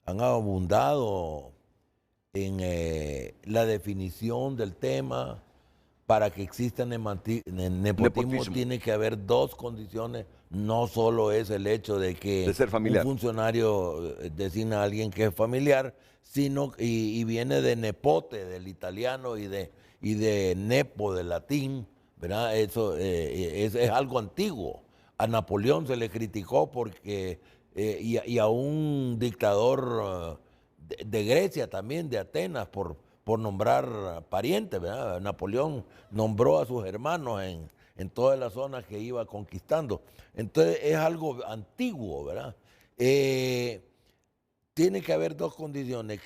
abundado en la definición del tema, para que exista nepotismo tiene que haber dos condiciones. No solo es el hecho de que de ser familiar. Un funcionario designa a alguien que es familiar, sino y viene de nepote, del italiano, y de nepo, del latín, ¿verdad? Eso es algo antiguo. A Napoleón se le criticó porque, y a un dictador de Grecia también, de Atenas, por nombrar parientes, ¿verdad? Napoleón nombró a sus hermanos en todas las zonas que iba conquistando. Entonces es algo antiguo, ¿verdad? Tiene que haber dos condiciones: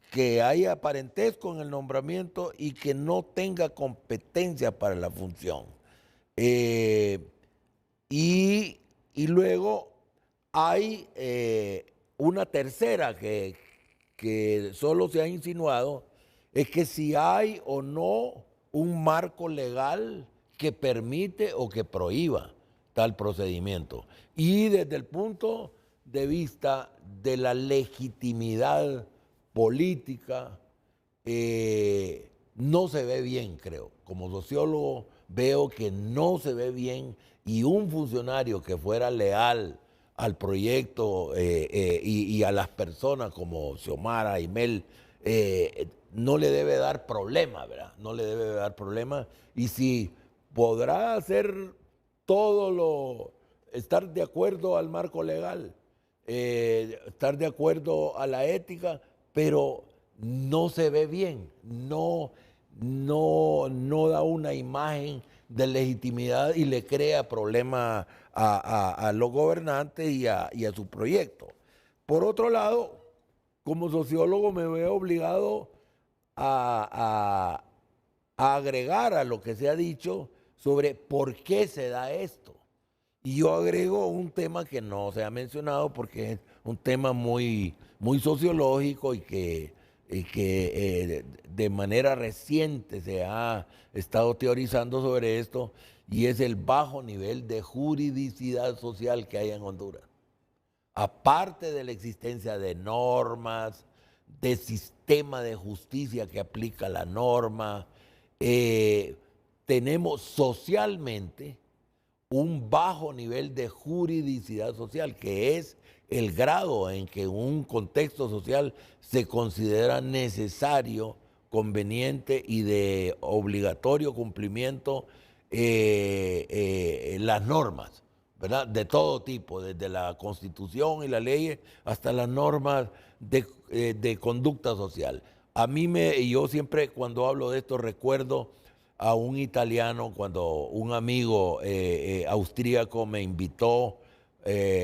que haya parentesco en el nombramiento y que no tenga competencia para la función. Y luego hay una tercera que solo se ha insinuado, es que si hay o no un marco legal que permite o que prohíba tal procedimiento. Y desde el punto de vista de la legitimidad política, no se ve bien, creo. Como sociólogo veo que no se ve bien, y un funcionario que fuera leal al proyecto y a las personas como Xiomara y Mel, no le debe dar problema, ¿verdad? No le debe dar problema. Y si podrá hacer estar de acuerdo al marco legal, estar de acuerdo a la ética, pero no se ve bien, no da una imagen de legitimidad y le crea problemas a los gobernantes y a su proyecto. Por otro lado, como sociólogo me veo obligado a agregar a lo que se ha dicho sobre por qué se da esto. Y yo agrego un tema que no se ha mencionado porque es un tema muy sociológico y que de manera reciente se ha estado teorizando sobre esto, y es el bajo nivel de juridicidad social que hay en Honduras. Aparte de la existencia de normas, de sistema de justicia que aplica la norma, tenemos socialmente un bajo nivel de juridicidad social, que es el grado en que un contexto social se considera necesario, conveniente y de obligatorio cumplimiento las normas, ¿verdad? De todo tipo, desde la Constitución y la ley hasta las normas de conducta social. Yo siempre cuando hablo de esto recuerdo a un italiano, cuando un amigo austríaco me invitó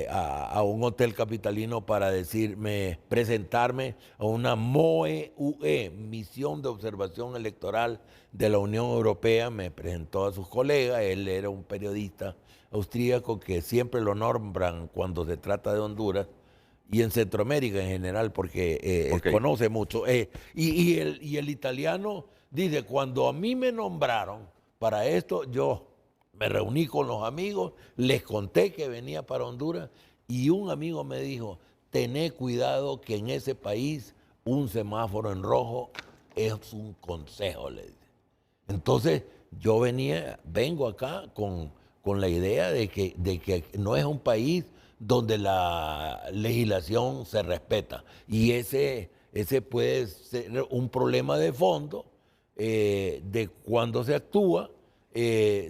a un hotel capitalino para presentarme a una MOE-UE, Misión de Observación Electoral de la Unión Europea. Me presentó a sus colegas. Él era un periodista austríaco que siempre lo nombran cuando se trata de Honduras y en Centroamérica en general, porque conoce mucho. Y el italiano dice: cuando a mí me nombraron para esto, yo me reuní con los amigos, les conté que venía para Honduras, y un amigo me dijo: tené cuidado que en ese país un semáforo en rojo es un consejo, le dice. Entonces yo vengo acá con la idea de que no es un país donde la legislación se respeta, y ese puede ser un problema de fondo de cuando se actúa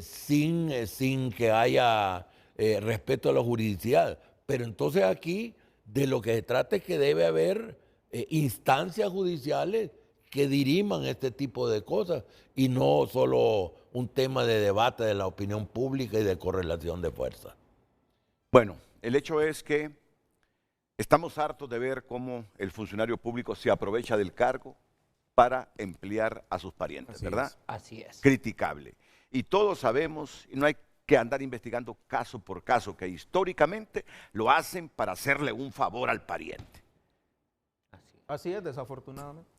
sin que haya respeto a la juridicidad. Pero entonces aquí de lo que se trata es que debe haber instancias judiciales que diriman este tipo de cosas, y no solo un tema de debate de la opinión pública y de correlación de fuerzas. Bueno, el hecho es que estamos hartos de ver cómo el funcionario público se aprovecha del cargo para emplear a sus parientes, ¿verdad? Así es. Criticable. Y todos sabemos, y no hay que andar investigando caso por caso, que históricamente lo hacen para hacerle un favor al pariente. Así es, desafortunadamente.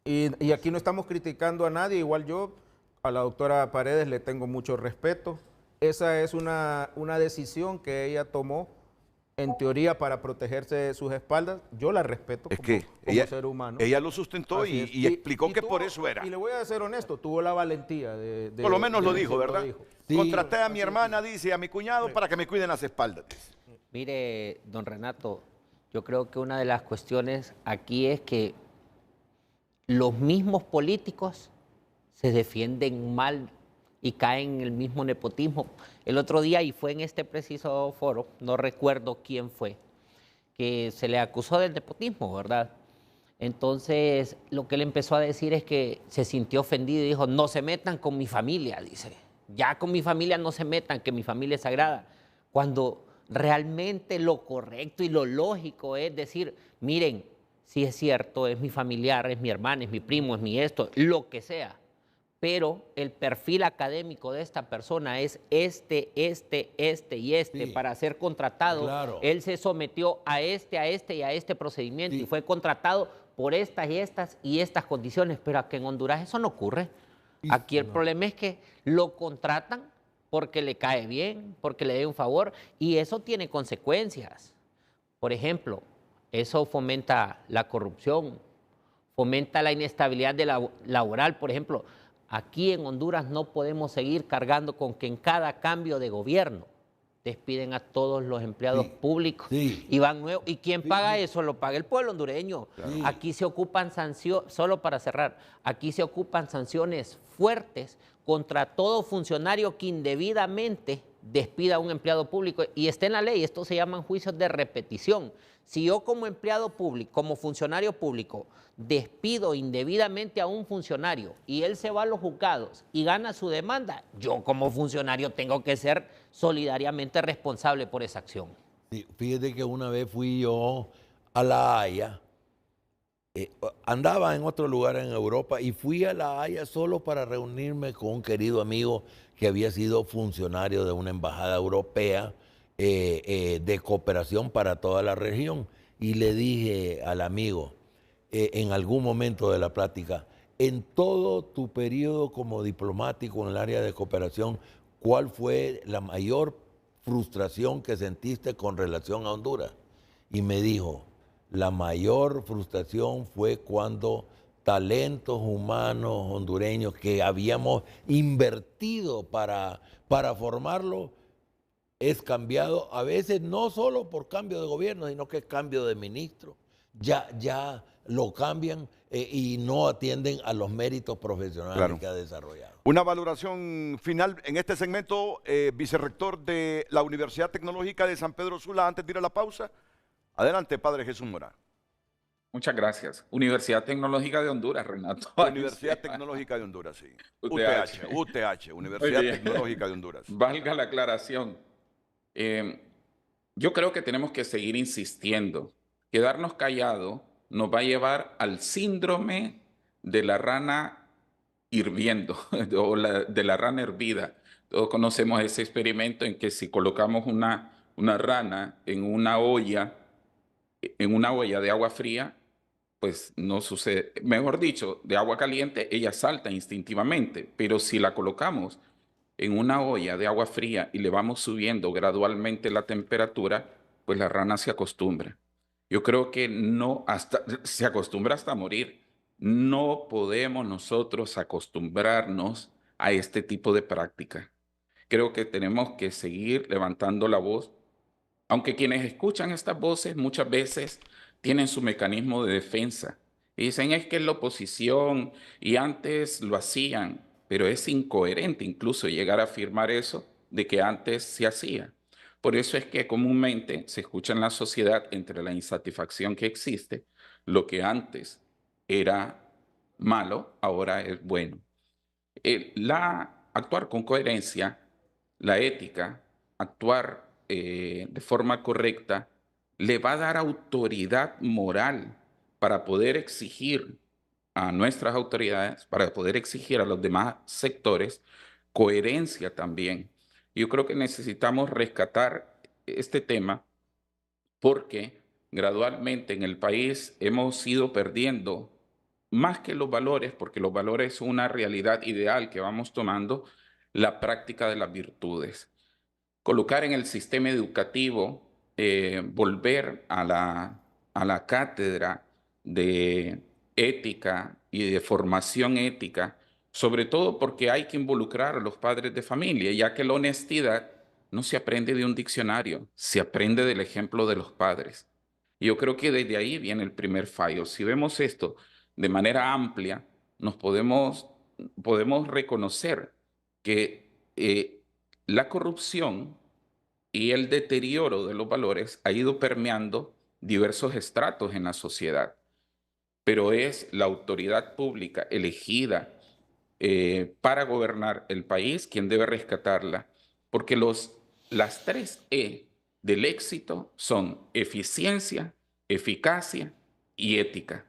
Y aquí no estamos criticando a nadie. Igual yo a la doctora Paredes le tengo mucho respeto. Esa es una decisión que ella tomó en teoría para protegerse sus espaldas, yo la respeto como ser humano. Ella lo sustentó y explicó que por eso era. Y le voy a ser honesto, tuvo la valentía por lo menos lo dijo, ¿verdad? Sí. Contraté a mi hermana, dice, a mi cuñado para que me cuiden las espaldas. Dice. Mire, don Renato, yo creo que una de las cuestiones aquí es que los mismos políticos se defienden mal y caen en el mismo nepotismo. El otro día, y fue en este preciso foro, no recuerdo quién fue, que se le acusó del nepotismo, ¿verdad? Entonces, lo que él empezó a decir es que se sintió ofendido y dijo, no se metan con mi familia, dice. Ya con mi familia no se metan, que mi familia es sagrada. Cuando realmente lo correcto y lo lógico es decir, miren, sí es cierto, es mi familiar, es mi hermano, es mi primo, es mi esto, lo que sea. Pero el perfil académico de esta persona es este sí. Para ser contratado. Claro. Él se sometió a este procedimiento y fue contratado por estas y estas condiciones, pero aquí en Honduras eso no ocurre. Aquí el problema es que lo contratan porque le cae bien, porque le dé un favor, y eso tiene consecuencias. Por ejemplo, eso fomenta la corrupción, fomenta la inestabilidad laboral, por ejemplo. Aquí en Honduras no podemos seguir cargando con que en cada cambio de gobierno despiden a todos los empleados públicos y van nuevos. ¿Y quién paga eso? Lo paga el pueblo hondureño. Sí. Aquí se ocupan sanciones, solo para cerrar, aquí se ocupan sanciones fuertes contra todo funcionario que indebidamente despida a un empleado público. Y está en la ley, esto se llaman juicios de repetición. Si yo como empleado público, como funcionario público, despido indebidamente a un funcionario y él se va a los juzgados y gana su demanda, yo como funcionario tengo que ser solidariamente responsable por esa acción. Sí, fíjate que una vez fui yo a La Haya, andaba en otro lugar en Europa y fui a La Haya solo para reunirme con un querido amigo que había sido funcionario de una embajada europea de cooperación para toda la región. Y le dije al amigo, en algún momento de la plática, en todo tu periodo como diplomático en el área de cooperación, ¿cuál fue la mayor frustración que sentiste con relación a Honduras? Y me dijo, la mayor frustración fue cuando talentos humanos hondureños que habíamos invertido para formarlo, es cambiado, a veces no solo por cambio de gobierno, sino que cambio de ministro. Ya lo cambian y no atienden a los méritos profesionales que ha desarrollado. Una valoración final en este segmento, vicerrector de la Universidad Tecnológica de San Pedro Sula, antes de ir a la pausa. Adelante, padre Jesús Mora. Muchas gracias. Universidad Tecnológica de Honduras, Renato. Universidad Tecnológica de Honduras, sí. UTH, Universidad Tecnológica de Honduras. Valga la aclaración. Yo creo que tenemos que seguir insistiendo. Quedarnos callados nos va a llevar al síndrome de la rana hirviendo o de la rana hervida. Todos conocemos ese experimento en que si colocamos una rana en una olla de agua fría, pues no sucede. Mejor dicho, de agua caliente, ella salta instintivamente, pero si la colocamos en una olla de agua fría y le vamos subiendo gradualmente la temperatura, pues la rana se acostumbra. Yo creo que se acostumbra hasta morir. No podemos nosotros acostumbrarnos a este tipo de práctica. Creo que tenemos que seguir levantando la voz, aunque quienes escuchan estas voces muchas veces tienen su mecanismo de defensa. Y dicen, es que es la oposición y antes lo hacían, pero es incoherente incluso llegar a afirmar eso de que antes se hacía. Por eso es que comúnmente se escucha en la sociedad, entre la insatisfacción que existe, lo que antes era malo, ahora es bueno. Actuar con coherencia, la ética, actuar de forma correcta, le va a dar autoridad moral para poder exigir a nuestras autoridades, para poder exigir a los demás sectores, coherencia también. Yo creo que necesitamos rescatar este tema porque gradualmente en el país hemos ido perdiendo más que los valores, porque los valores son una realidad ideal que vamos tomando, la práctica de las virtudes. Colocar en el sistema educativo volver a la cátedra de ética y de formación ética, sobre todo porque hay que involucrar a los padres de familia, ya que la honestidad no se aprende de un diccionario, se aprende del ejemplo de los padres. Y yo creo que desde ahí viene el primer fallo. Si vemos esto de manera amplia, nos podemos reconocer que la corrupción y el deterioro de los valores ha ido permeando diversos estratos en la sociedad, pero es la autoridad pública elegida para gobernar el país quien debe rescatarla, porque las 3 E del éxito son eficiencia, eficacia y ética.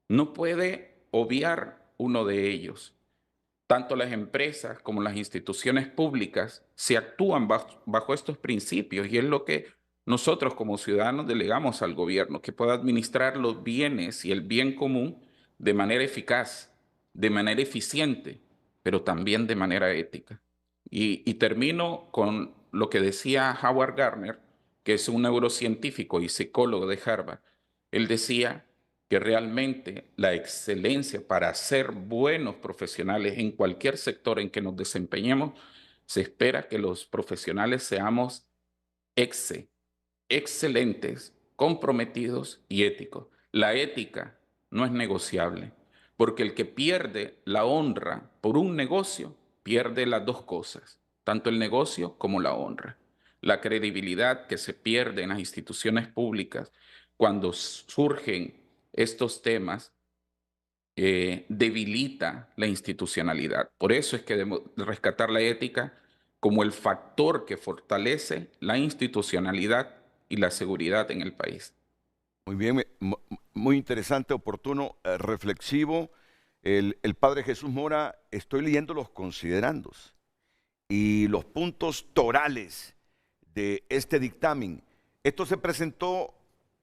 No puede obviar uno de ellos. Tanto las empresas como las instituciones públicas se actúan bajo estos principios, y es lo que nosotros como ciudadanos delegamos al gobierno, que pueda administrar los bienes y el bien común de manera eficaz, de manera eficiente, pero también de manera ética. Y termino con lo que decía Howard Gardner, que es un neurocientífico y psicólogo de Harvard. Él decía que realmente la excelencia para ser buenos profesionales en cualquier sector en que nos desempeñemos, se espera que los profesionales seamos excelentes, comprometidos y éticos. La ética no es negociable, porque el que pierde la honra por un negocio, pierde las 2 cosas, tanto el negocio como la honra. La credibilidad que se pierde en las instituciones públicas cuando surgen estos temas debilita la institucionalidad. Por eso es que debemos rescatar la ética como el factor que fortalece la institucionalidad y la seguridad en el país. Muy bien, muy interesante, oportuno, reflexivo. El padre Jesús Mora, estoy leyendo los considerandos y los puntos torales de este dictamen. Esto se presentó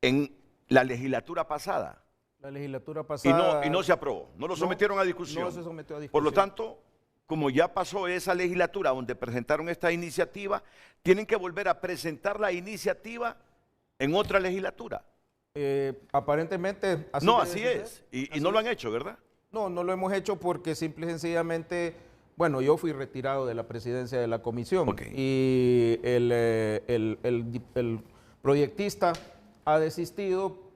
en la legislatura pasada. La legislatura pasada. Y no se aprobó, no lo sometieron a discusión. No se sometió a discusión. Por lo tanto, como ya pasó esa legislatura donde presentaron esta iniciativa, tienen que volver a presentar la iniciativa en otra legislatura. Aparentemente así es. Y no lo han hecho, ¿verdad? No lo hemos hecho porque simple y sencillamente, bueno, yo fui retirado de la presidencia de la comisión. Y el proyectista ha desistido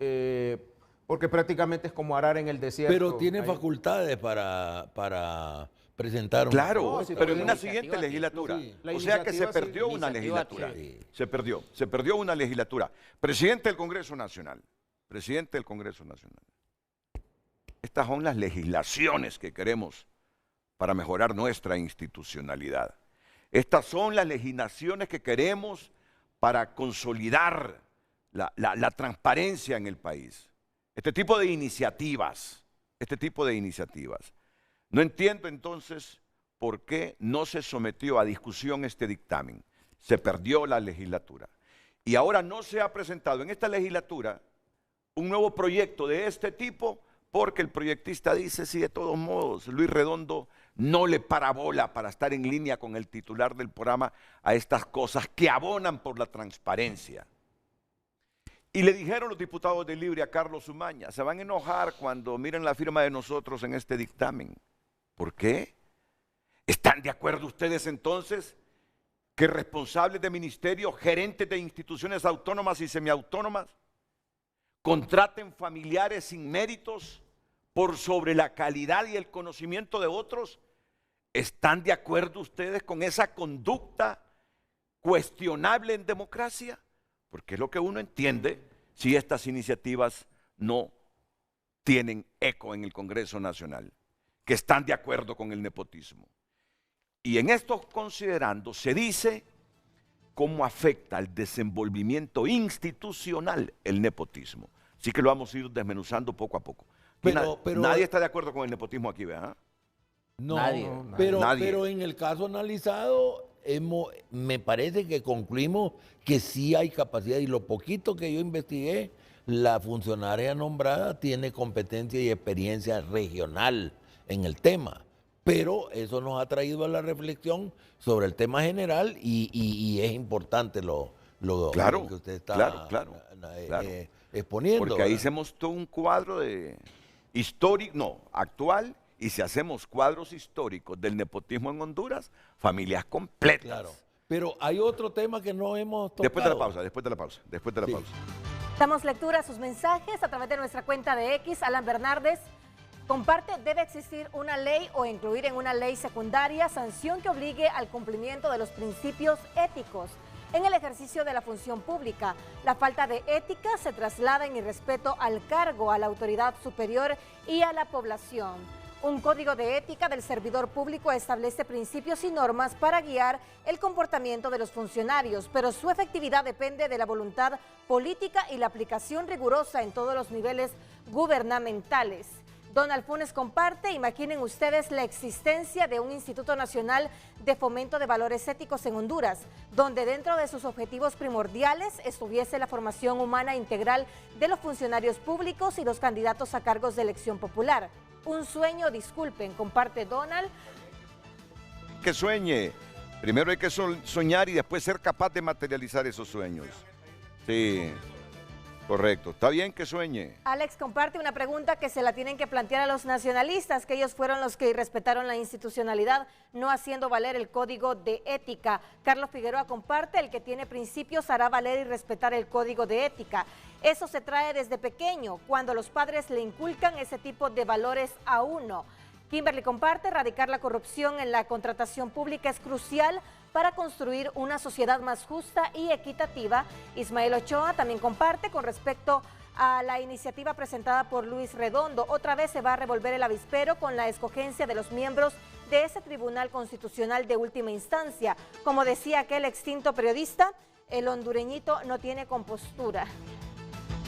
porque prácticamente es como arar en el desierto. Pero tiene facultades para presentar un... Claro, pero en una siguiente legislatura. O sea que se perdió una legislatura. Se perdió una legislatura. Presidente del Congreso Nacional. Presidente del Congreso Nacional. Estas son las legislaciones que queremos para mejorar nuestra institucionalidad. Estas son las legislaciones que queremos para consolidar la transparencia en el país. Este tipo de iniciativas. No entiendo entonces por qué no se sometió a discusión este dictamen. Se perdió la legislatura. Y ahora no se ha presentado en esta legislatura un nuevo proyecto de este tipo, porque el proyectista dice, sí, de todos modos, Luis Redondo no le para bola para estar en línea con el titular del programa a estas cosas que abonan por la transparencia. Y le dijeron los diputados de Libre a Carlos Umaña, se van a enojar cuando miren la firma de nosotros en este dictamen. ¿Por qué? ¿Están de acuerdo ustedes entonces que responsables de ministerios, gerentes de instituciones autónomas y semiautónomas contraten familiares sin méritos por sobre la calidad y el conocimiento de otros? ¿Están de acuerdo ustedes con esa conducta cuestionable en democracia? Porque es lo que uno entiende si estas iniciativas no tienen eco en el Congreso Nacional, que están de acuerdo con el nepotismo. Y en estos considerandos se dice cómo afecta al desenvolvimiento institucional el nepotismo. Así que lo vamos a ir desmenuzando poco a poco. Pero nadie está de acuerdo con el nepotismo aquí, ¿verdad? No, nadie. Pero en el caso analizado, me parece que concluimos que sí hay capacidad, y lo poquito que yo investigué, la funcionaria nombrada tiene competencia y experiencia regional en el tema. Pero eso nos ha traído a la reflexión sobre el tema general y es importante lo lo Claro, que usted está claro. exponiendo. Porque ahí ¿verdad? se mostró un cuadro de histórico, no, actual, y si hacemos cuadros históricos del nepotismo en Honduras, familias completas. Claro. Pero hay otro tema que no hemos tocado. Después de la pausa. Damos lectura a sus mensajes a través de nuestra cuenta de X. Alan Bernardes comparte: debe existir una ley o incluir en una ley secundaria sanción que obligue al cumplimiento de los principios éticos en el ejercicio de la función pública. La falta de ética se traslada en irrespeto al cargo, a la autoridad superior y a la población. Un código de ética del servidor público establece principios y normas para guiar el comportamiento de los funcionarios, pero su efectividad depende de la voluntad política y la aplicación rigurosa en todos los niveles gubernamentales. Donald Funes comparte: imaginen ustedes la existencia de un Instituto Nacional de Fomento de Valores Éticos en Honduras, donde dentro de sus objetivos primordiales estuviese la formación humana integral de los funcionarios públicos y los candidatos a cargos de elección popular. Un sueño, disculpen, comparte Donald. Que sueñe. Primero hay que soñar y después ser capaz de materializar esos sueños. Sí, correcto. Está bien que sueñe. Alex comparte una pregunta que se la tienen que plantear a los nacionalistas, que ellos fueron los que irrespetaron la institucionalidad, no haciendo valer el código de ética. Carlos Figueroa comparte: el que tiene principios hará valer y respetar el código de ética. Eso se trae desde pequeño, cuando los padres le inculcan ese tipo de valores a uno. Kimberly comparte: erradicar la corrupción en la contratación pública es crucial para construir una sociedad más justa y equitativa. Ismael Ochoa también comparte con respecto a la iniciativa presentada por Luis Redondo: otra vez se va a revolver el avispero con la escogencia de los miembros de ese Tribunal Constitucional de última instancia. Como decía aquel extinto periodista, el hondureñito no tiene compostura.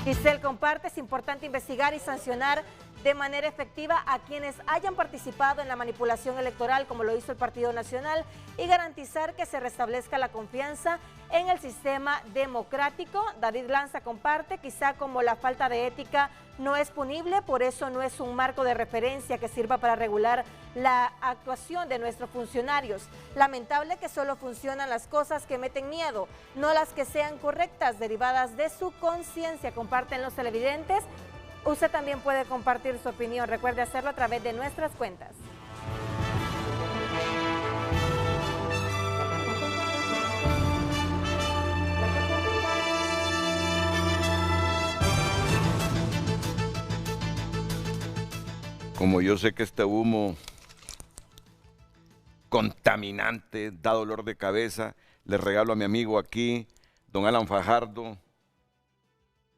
Giselle comparte: es importante investigar y sancionar de manera efectiva a quienes hayan participado en la manipulación electoral, como lo hizo el Partido Nacional, y garantizar que se restablezca la confianza en el sistema democrático. David Lanza comparte: quizá como la falta de ética no es punible, por eso no es un marco de referencia que sirva para regular la actuación de nuestros funcionarios. Lamentable que solo funcionan las cosas que meten miedo, no las que sean correctas, derivadas de su conciencia, comparten los televidentes. Usted también puede compartir su opinión. Recuerde hacerlo a través de nuestras cuentas. Como yo sé que este humo contaminante da dolor de cabeza, le regalo a mi amigo aquí, don Alan Fajardo,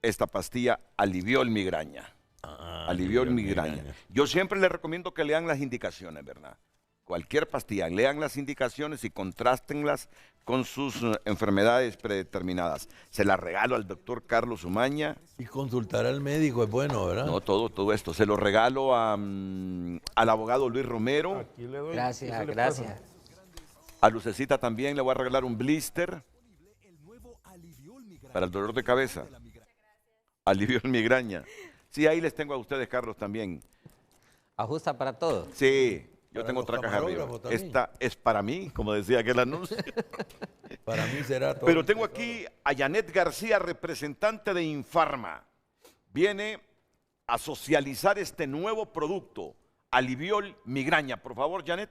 esta pastilla Aliviol Migraña. Aliviol Migraña. Yo siempre le recomiendo que lean las indicaciones, ¿verdad? Cualquier pastilla, lean las indicaciones y contrástenlas con sus enfermedades predeterminadas. Se la regalo al doctor Carlos Umaña. Y consultar al médico es bueno, ¿verdad? No, todo esto. Se lo regalo al abogado Luis Romero. Aquí le doy. Gracias. A Lucecita también le voy a regalar un blister para el dolor de cabeza. Alivio en migraña. Sí, ahí les tengo a ustedes, Carlos, también. ¿Ajusta para todos? Sí, yo tengo otra caja arriba. Esta es para mí, como decía aquel anuncio. Para mí será todo. Pero tengo aquí a Janet García, representante de Infarma. Viene a socializar este nuevo producto, Aliviol Migraña. Por favor, Janet.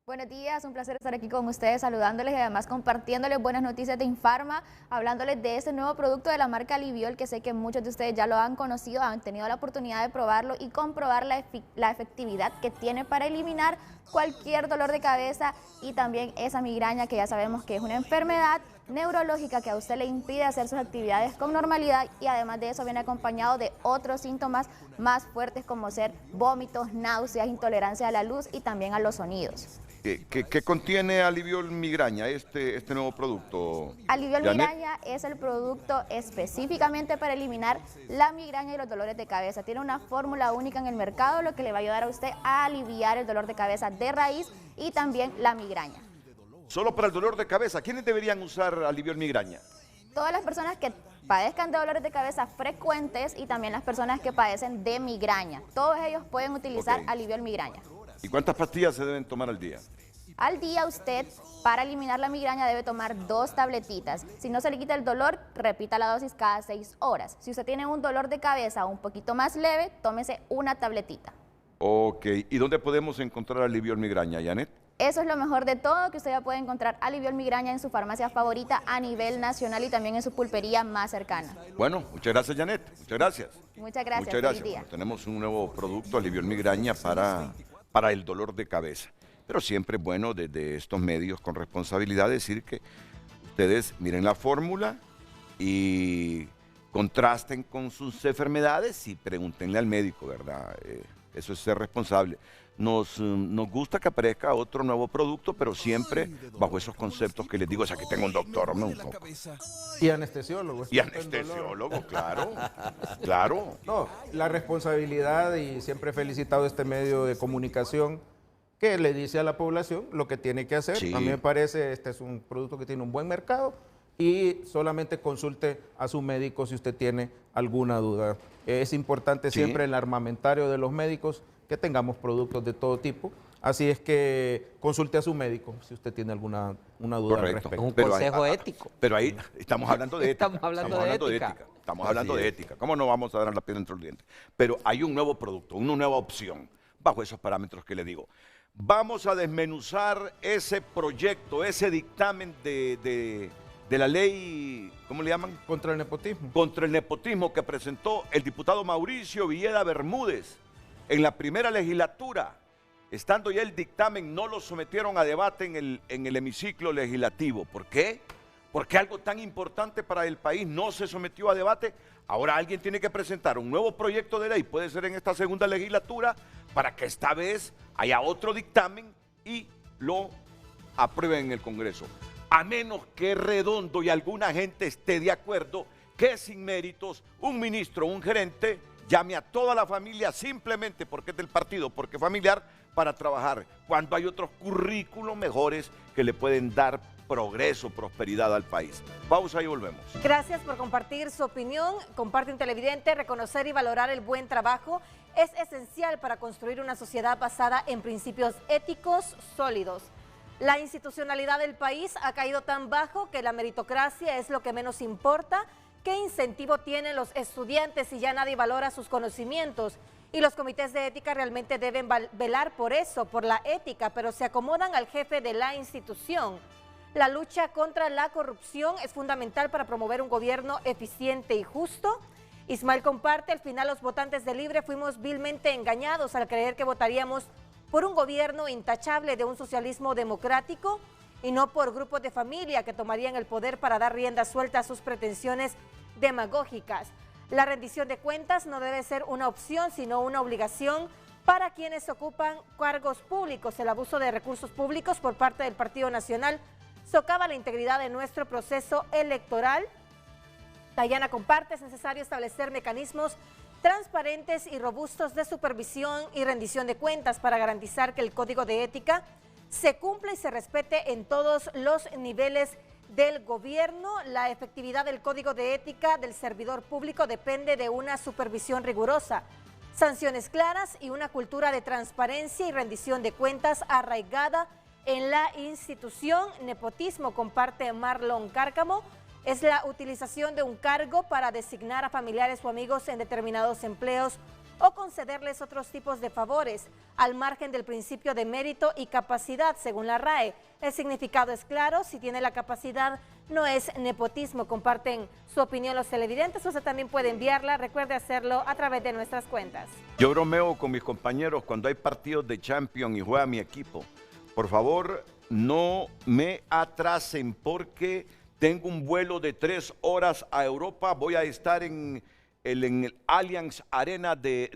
Buenos días, un placer estar aquí con ustedes, saludándoles y además compartiéndoles buenas noticias de Infarma, hablándoles de este nuevo producto de la marca Aliviol, que sé que muchos de ustedes ya lo han conocido, han tenido la oportunidad de probarlo y comprobar la efectividad que tiene para eliminar cualquier dolor de cabeza y también esa migraña, que ya sabemos que es una enfermedad neurológica que a usted le impide hacer sus actividades con normalidad, y además de eso viene acompañado de otros síntomas más fuertes como ser vómitos, náuseas, intolerancia a la luz y también a los sonidos. ¿Qué contiene Aliviol Migraña, este nuevo producto? Aliviol Migraña es el producto específicamente para eliminar la migraña y los dolores de cabeza. Tiene una fórmula única en el mercado, lo que le va a ayudar a usted a aliviar el dolor de cabeza de raíz y también la migraña. Solo para el dolor de cabeza. ¿Quiénes deberían usar Aliviol Migraña? Todas las personas que padezcan de dolores de cabeza frecuentes y también las personas que padecen de migraña. Todos ellos pueden utilizar Aliviol Migraña. ¿Y cuántas pastillas se deben tomar al día? Al día usted, para eliminar la migraña, debe tomar 2 tabletitas. Si no se le quita el dolor, repita la dosis cada 6 horas. Si usted tiene un dolor de cabeza un poquito más leve, tómese una tabletita. Ok, ¿y dónde podemos encontrar alivio en migraña, Janet? Eso es lo mejor de todo, que usted ya puede encontrar alivio en migraña en su farmacia favorita a nivel nacional y también en su pulpería más cercana. Bueno, muchas gracias, Janet. Muchas gracias. Muchas gracias. Muchas gracias. Feliz día. Bueno, tenemos un nuevo producto, alivio en migraña para el dolor de cabeza. Pero siempre es bueno desde estos medios con responsabilidad decir que ustedes miren la fórmula y contrasten con sus enfermedades y pregúntenle al médico, ¿verdad? Eso es ser responsable. Nos gusta que aparezca otro nuevo producto, pero siempre bajo esos conceptos que les digo. O sea, que tengo un doctor, ¿no? Y anestesiólogo. Y anestesiólogo, claro. Claro. No, la responsabilidad, y siempre he felicitado a este medio de comunicación que le dice a la población lo que tiene que hacer. Sí. A mí me parece este es un producto que tiene un buen mercado y solamente consulte a su médico si usted tiene alguna duda. Es importante siempre en el armamentario de los médicos que tengamos productos de todo tipo. Así es que consulte a su médico si usted tiene una duda al respecto. Un consejo ético. Pero ahí estamos hablando de ética. Estamos hablando de ética. Estamos hablando de ética. ¿Cómo no vamos a dar la piedra entre los dientes? Pero hay un nuevo producto, una nueva opción, bajo esos parámetros que le digo. Vamos a desmenuzar ese proyecto, ese dictamen de la ley, ¿cómo le llaman? Contra el nepotismo. Contra el nepotismo que presentó el diputado Mauricio Villeda Bermúdez en la primera legislatura. Estando ya el dictamen, no lo sometieron a debate en el hemiciclo legislativo. ¿Por qué? Porque algo tan importante para el país no se sometió a debate. Ahora alguien tiene que presentar un nuevo proyecto de ley, puede ser en esta segunda legislatura, para que esta vez haya otro dictamen y lo aprueben en el Congreso. A menos que Redondo y alguna gente esté de acuerdo que sin méritos un ministro, un gerente, llame a toda la familia simplemente porque es del partido, porque es familiar, para trabajar, cuando hay otros currículos mejores que le pueden dar progreso, prosperidad al país. Pausa y volvemos. Gracias por compartir su opinión. Comparte un televidente. Reconocer y valorar el buen trabajo es esencial para construir una sociedad basada en principios éticos sólidos. La institucionalidad del país ha caído tan bajo que la meritocracia es lo que menos importa. ¿Qué incentivo tienen los estudiantes si ya nadie valora sus conocimientos? Y los comités de ética realmente deben velar por eso, por la ética, pero se acomodan al jefe de la institución. La lucha contra la corrupción es fundamental para promover un gobierno eficiente y justo. Ismael comparte, al final los votantes de Libre fuimos vilmente engañados al creer que votaríamos por un gobierno intachable de un socialismo democrático y no por grupos de familia que tomarían el poder para dar rienda suelta a sus pretensiones demagógicas. La rendición de cuentas no debe ser una opción, sino una obligación para quienes ocupan cargos públicos. El abuso de recursos públicos por parte del Partido Nacional socava la integridad de nuestro proceso electoral. Dayana comparte, es necesario establecer mecanismos transparentes y robustos de supervisión y rendición de cuentas para garantizar que el código de ética se cumpla y se respete en todos los niveles del gobierno. La efectividad del código de ética del servidor público depende de una supervisión rigurosa, sanciones claras y una cultura de transparencia y rendición de cuentas arraigada en la institución. Nepotismo, comparte Marlon Cárcamo, es la utilización de un cargo para designar a familiares o amigos en determinados empleos o concederles otros tipos de favores, al margen del principio de mérito y capacidad, según la RAE. El significado es claro, si tiene la capacidad, no es nepotismo. Comparten su opinión los televidentes, usted también puede enviarla, recuerde hacerlo a través de nuestras cuentas. Yo bromeo con mis compañeros cuando hay partidos de Champions y juega mi equipo. Por favor, no me atrasen porque tengo un vuelo de 3 horas a Europa, voy a estar en el Allianz Arena de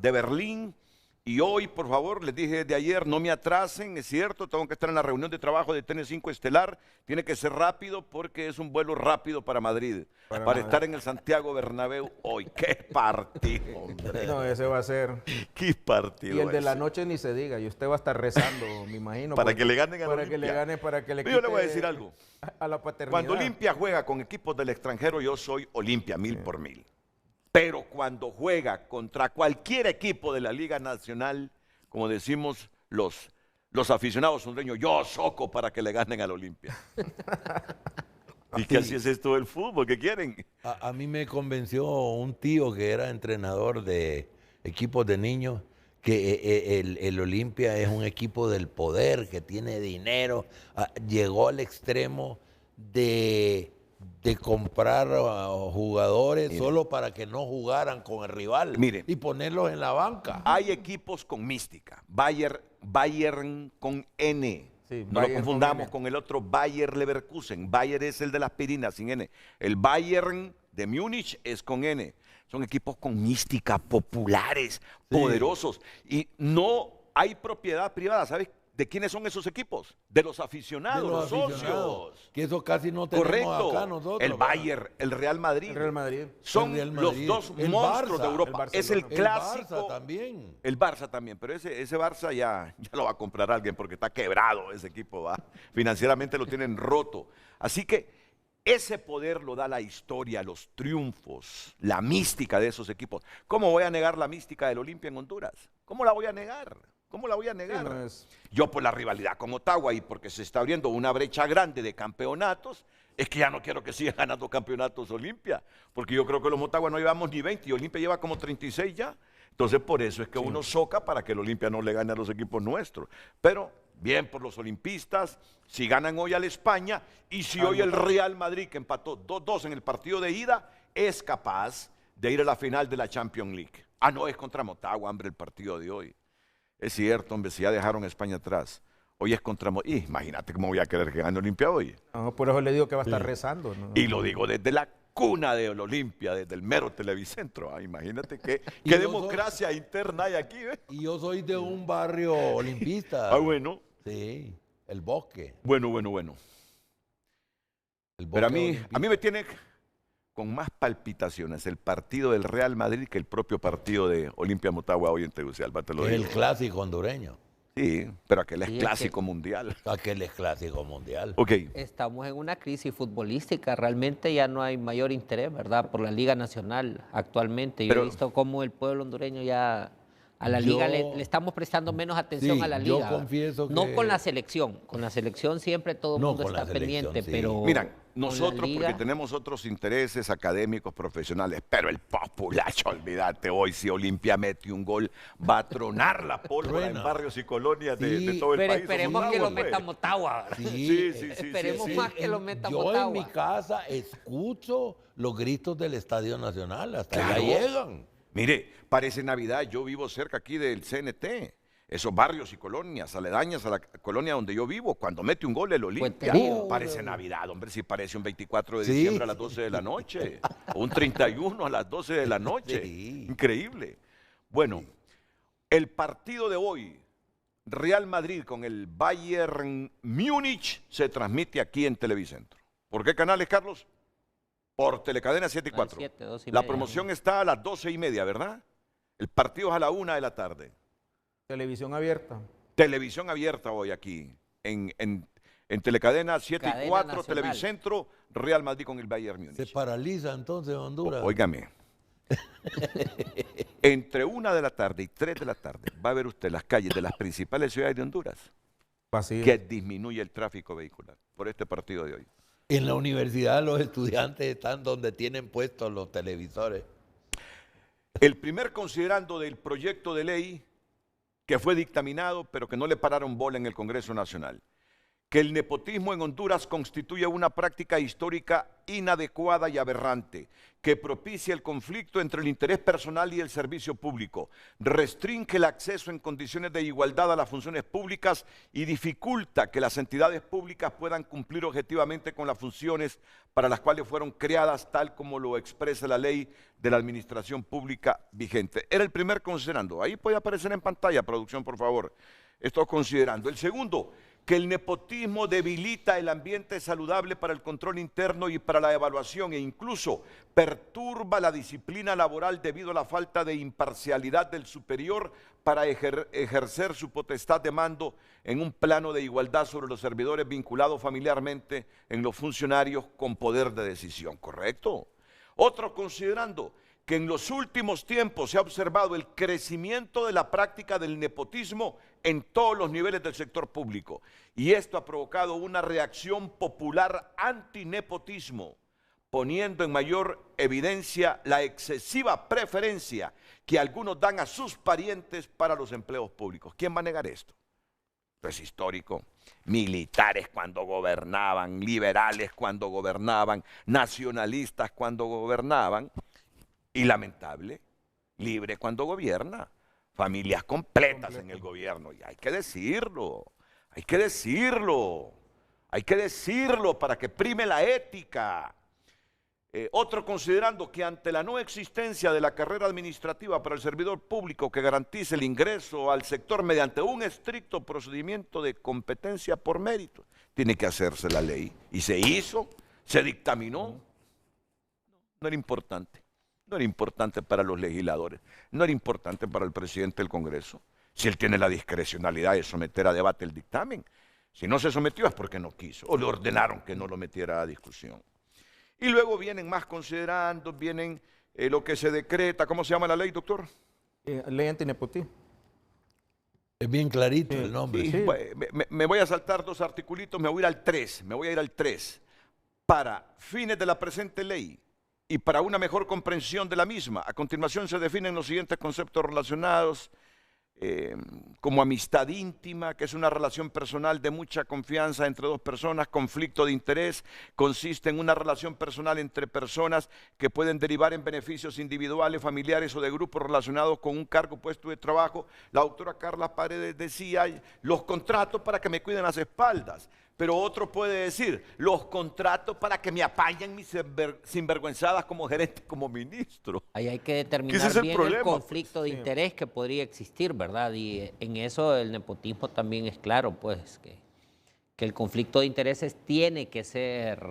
Berlín. Y hoy, por favor, les dije de ayer, no me atrasen, es cierto, tengo que estar en la reunión de trabajo de TN5 Estelar, tiene que ser rápido porque es un vuelo rápido para Madrid, para estar en el Santiago Bernabéu hoy. ¡Qué partido, hombre! No, ese va a ser. ¡Qué partido! Y el de la noche ni se diga, y usted va a estar rezando, me imagino. Para que le ganen a la Para que le gane, para que le quite. Yo le voy a decir algo. A la paternidad. Cuando Olimpia juega con equipos del extranjero, yo soy Olimpia, 1000 por 1000. Pero cuando juega contra cualquier equipo de la Liga Nacional, como decimos los aficionados hondureños, yo soco para que le ganen al Olimpia. Y que así es esto del fútbol, ¿qué quieren? A mí me convenció un tío que era entrenador de equipos de niños que el Olimpia es un equipo del poder, que tiene dinero. Llegó al extremo de comprar jugadores solo para que no jugaran con el rival y ponerlos en la banca. Hay equipos con mística. Bayern con N. Sí, no Bayern lo confundamos con con el otro Bayer Leverkusen. Bayer es el de la aspirina, sin N. El Bayern de Múnich es con N. Son equipos con mística, populares, poderosos. Y no hay propiedad privada. ¿Sabes de quiénes son esos equipos? De los aficionados, los socios. Que eso casi no tenemos acá nosotros. El Bayern, el Real Madrid. El Real Madrid. Son El Real Madrid. los dos El monstruos Barça, de Europa. el Es el Barcelona. clásico. El Barça también. El Barça también, pero ese Barça ya lo va a comprar alguien porque está quebrado ese equipo. ¿Va? Financieramente lo tienen roto. Así que ese poder lo da la historia, los triunfos, la mística de esos equipos. ¿Cómo voy a negar la mística del Olimpia en Honduras? ¿Cómo la voy a negar? ¿Cómo la voy a negar? Sí, no es... Yo por la rivalidad con Ottawa y porque se está abriendo una brecha grande de campeonatos, es que ya no quiero que siga ganando campeonatos Olimpia, porque yo creo que los Motagua no llevamos ni 20 y Olimpia lleva como 36 ya. Entonces por eso es que uno soca para que el Olimpia no le gane a los equipos nuestros. Pero bien por los olimpistas, si ganan hoy al España y si hoy el Real Madrid, que empató 2-2 en el partido de ida, es capaz de ir a la final de la Champions League. Ah, no, es contra Motagua, hombre, el partido de hoy. Es cierto, hombre, si ya dejaron a España atrás. Hoy es contra Motagua. Imagínate cómo voy a querer que gane Olimpia hoy. No, por eso le digo que va a estar rezando. ¿No? Y lo digo desde la cuna del Olimpia, desde el mero Televicentro. Ah, imagínate qué democracia interna hay aquí. ¿Ves? Y yo soy de un barrio olimpista. Ah, bueno. Sí, el Bosque. Bueno. Pero a mí me tiene con más palpitaciones el partido del Real Madrid que el propio partido de Olimpia Motagua hoy en Tegucigalpa, te lo digo. El clásico hondureño. Sí, pero aquel es clásico mundial. Aquel es clásico mundial. Ok. Estamos en una crisis futbolística, realmente ya no hay mayor interés, ¿verdad? Por la Liga Nacional actualmente. Yo he visto cómo el pueblo hondureño ya a la Liga le estamos prestando menos atención a la Liga. Yo confieso que... No con la selección siempre todo el mundo está pendiente, pero... Mira, nosotros porque tenemos otros intereses académicos, profesionales, pero el populacho, olvídate, hoy si Olimpia mete un gol, va a tronar la pólvora en barrios y colonias de todo el país. Pero esperemos que lo meta Motagua. Sí. Esperemos más que lo meta Motagua. Yo en mi casa escucho los gritos del Estadio Nacional, hasta allá llegan. Mire, parece Navidad, yo vivo cerca aquí del CNT. Esos barrios y colonias aledañas a la colonia donde yo vivo, cuando mete un gol el Olimpia, parece Navidad, hombre, si parece un 24 de diciembre a las 12 de la noche, o un 31 a las 12 de la noche, increíble. Bueno, el partido de hoy, Real Madrid con el Bayern Múnich, se transmite aquí en Televicentro. ¿Por qué canales, Carlos? Por Telecadena 7 y 4. La promoción está a las 12:30, ¿verdad? El partido es a la 1 de la tarde. Televisión abierta. Televisión abierta hoy aquí, en Telecadena 7 y 4, Nacional. Televicentro, Real Madrid con el Bayern Múnich. Se paraliza entonces Honduras. Óigame, entre 1 de la tarde y 3 de la tarde va a ver usted las calles de las principales ciudades de Honduras que disminuye el tráfico vehicular por este partido de hoy. En la universidad los estudiantes están donde tienen puestos los televisores. El primer considerando del proyecto de ley que fue dictaminado, pero que no le pararon bola en el Congreso Nacional, que el nepotismo en Honduras constituye una práctica histórica inadecuada y aberrante, que propicia el conflicto entre el interés personal y el servicio público, restringe el acceso en condiciones de igualdad a las funciones públicas y dificulta que las entidades públicas puedan cumplir objetivamente con las funciones para las cuales fueron creadas, tal como lo expresa la ley de la administración pública vigente. Era el primer considerando. Ahí puede aparecer en pantalla, producción, por favor. Esto considerando. El segundo, que el nepotismo debilita el ambiente saludable para el control interno y para la evaluación e incluso perturba la disciplina laboral debido a la falta de imparcialidad del superior para ejercer su potestad de mando en un plano de igualdad sobre los servidores vinculados familiarmente en los funcionarios con poder de decisión, ¿correcto? Otro considerando que en los últimos tiempos se ha observado el crecimiento de la práctica del nepotismo en todos los niveles del sector público. Y esto ha provocado una reacción popular antinepotismo, poniendo en mayor evidencia la excesiva preferencia que algunos dan a sus parientes para los empleos públicos. ¿Quién va a negar esto? Esto es histórico. Militares cuando gobernaban, liberales cuando gobernaban, nacionalistas cuando gobernaban, y lamentable, libre cuando gobierna, familias completas en el gobierno. Y hay que decirlo, hay que decirlo, hay que decirlo para que prime la ética. Otro considerando que ante la no existencia de la carrera administrativa para el servidor público que garantice el ingreso al sector mediante un estricto procedimiento de competencia por mérito, tiene que hacerse la ley. Y se hizo, se dictaminó. No era importante. No era importante para los legisladores, no era importante para el presidente del Congreso. Si él tiene la discrecionalidad de someter a debate el dictamen, si no se sometió es porque no quiso, o le ordenaron que no lo metiera a discusión. Y luego vienen más considerando, vienen lo que se decreta. ¿Cómo se llama la ley, doctor? Ley antinepotismo. Es bien clarito el nombre. Sí. Me voy a saltar 2 articulitos, me voy a ir al 3. Para fines de la presente ley y para una mejor comprensión de la misma, a continuación se definen los siguientes conceptos relacionados como amistad íntima, que es una relación personal de mucha confianza entre 2 personas. Conflicto de interés consiste en una relación personal entre personas que pueden derivar en beneficios individuales, familiares o de grupos relacionados con un cargo, puesto de trabajo. La doctora Carla Paredes decía, los contratos para que me cuiden las espaldas. Pero otro puede decir, los contratos para que me apañen mis sinvergüenzadas como gerente, como ministro. Ahí hay que determinar bien el conflicto de interés que podría existir, ¿verdad? Y en eso el nepotismo también es claro, pues, que el conflicto de intereses tiene que ser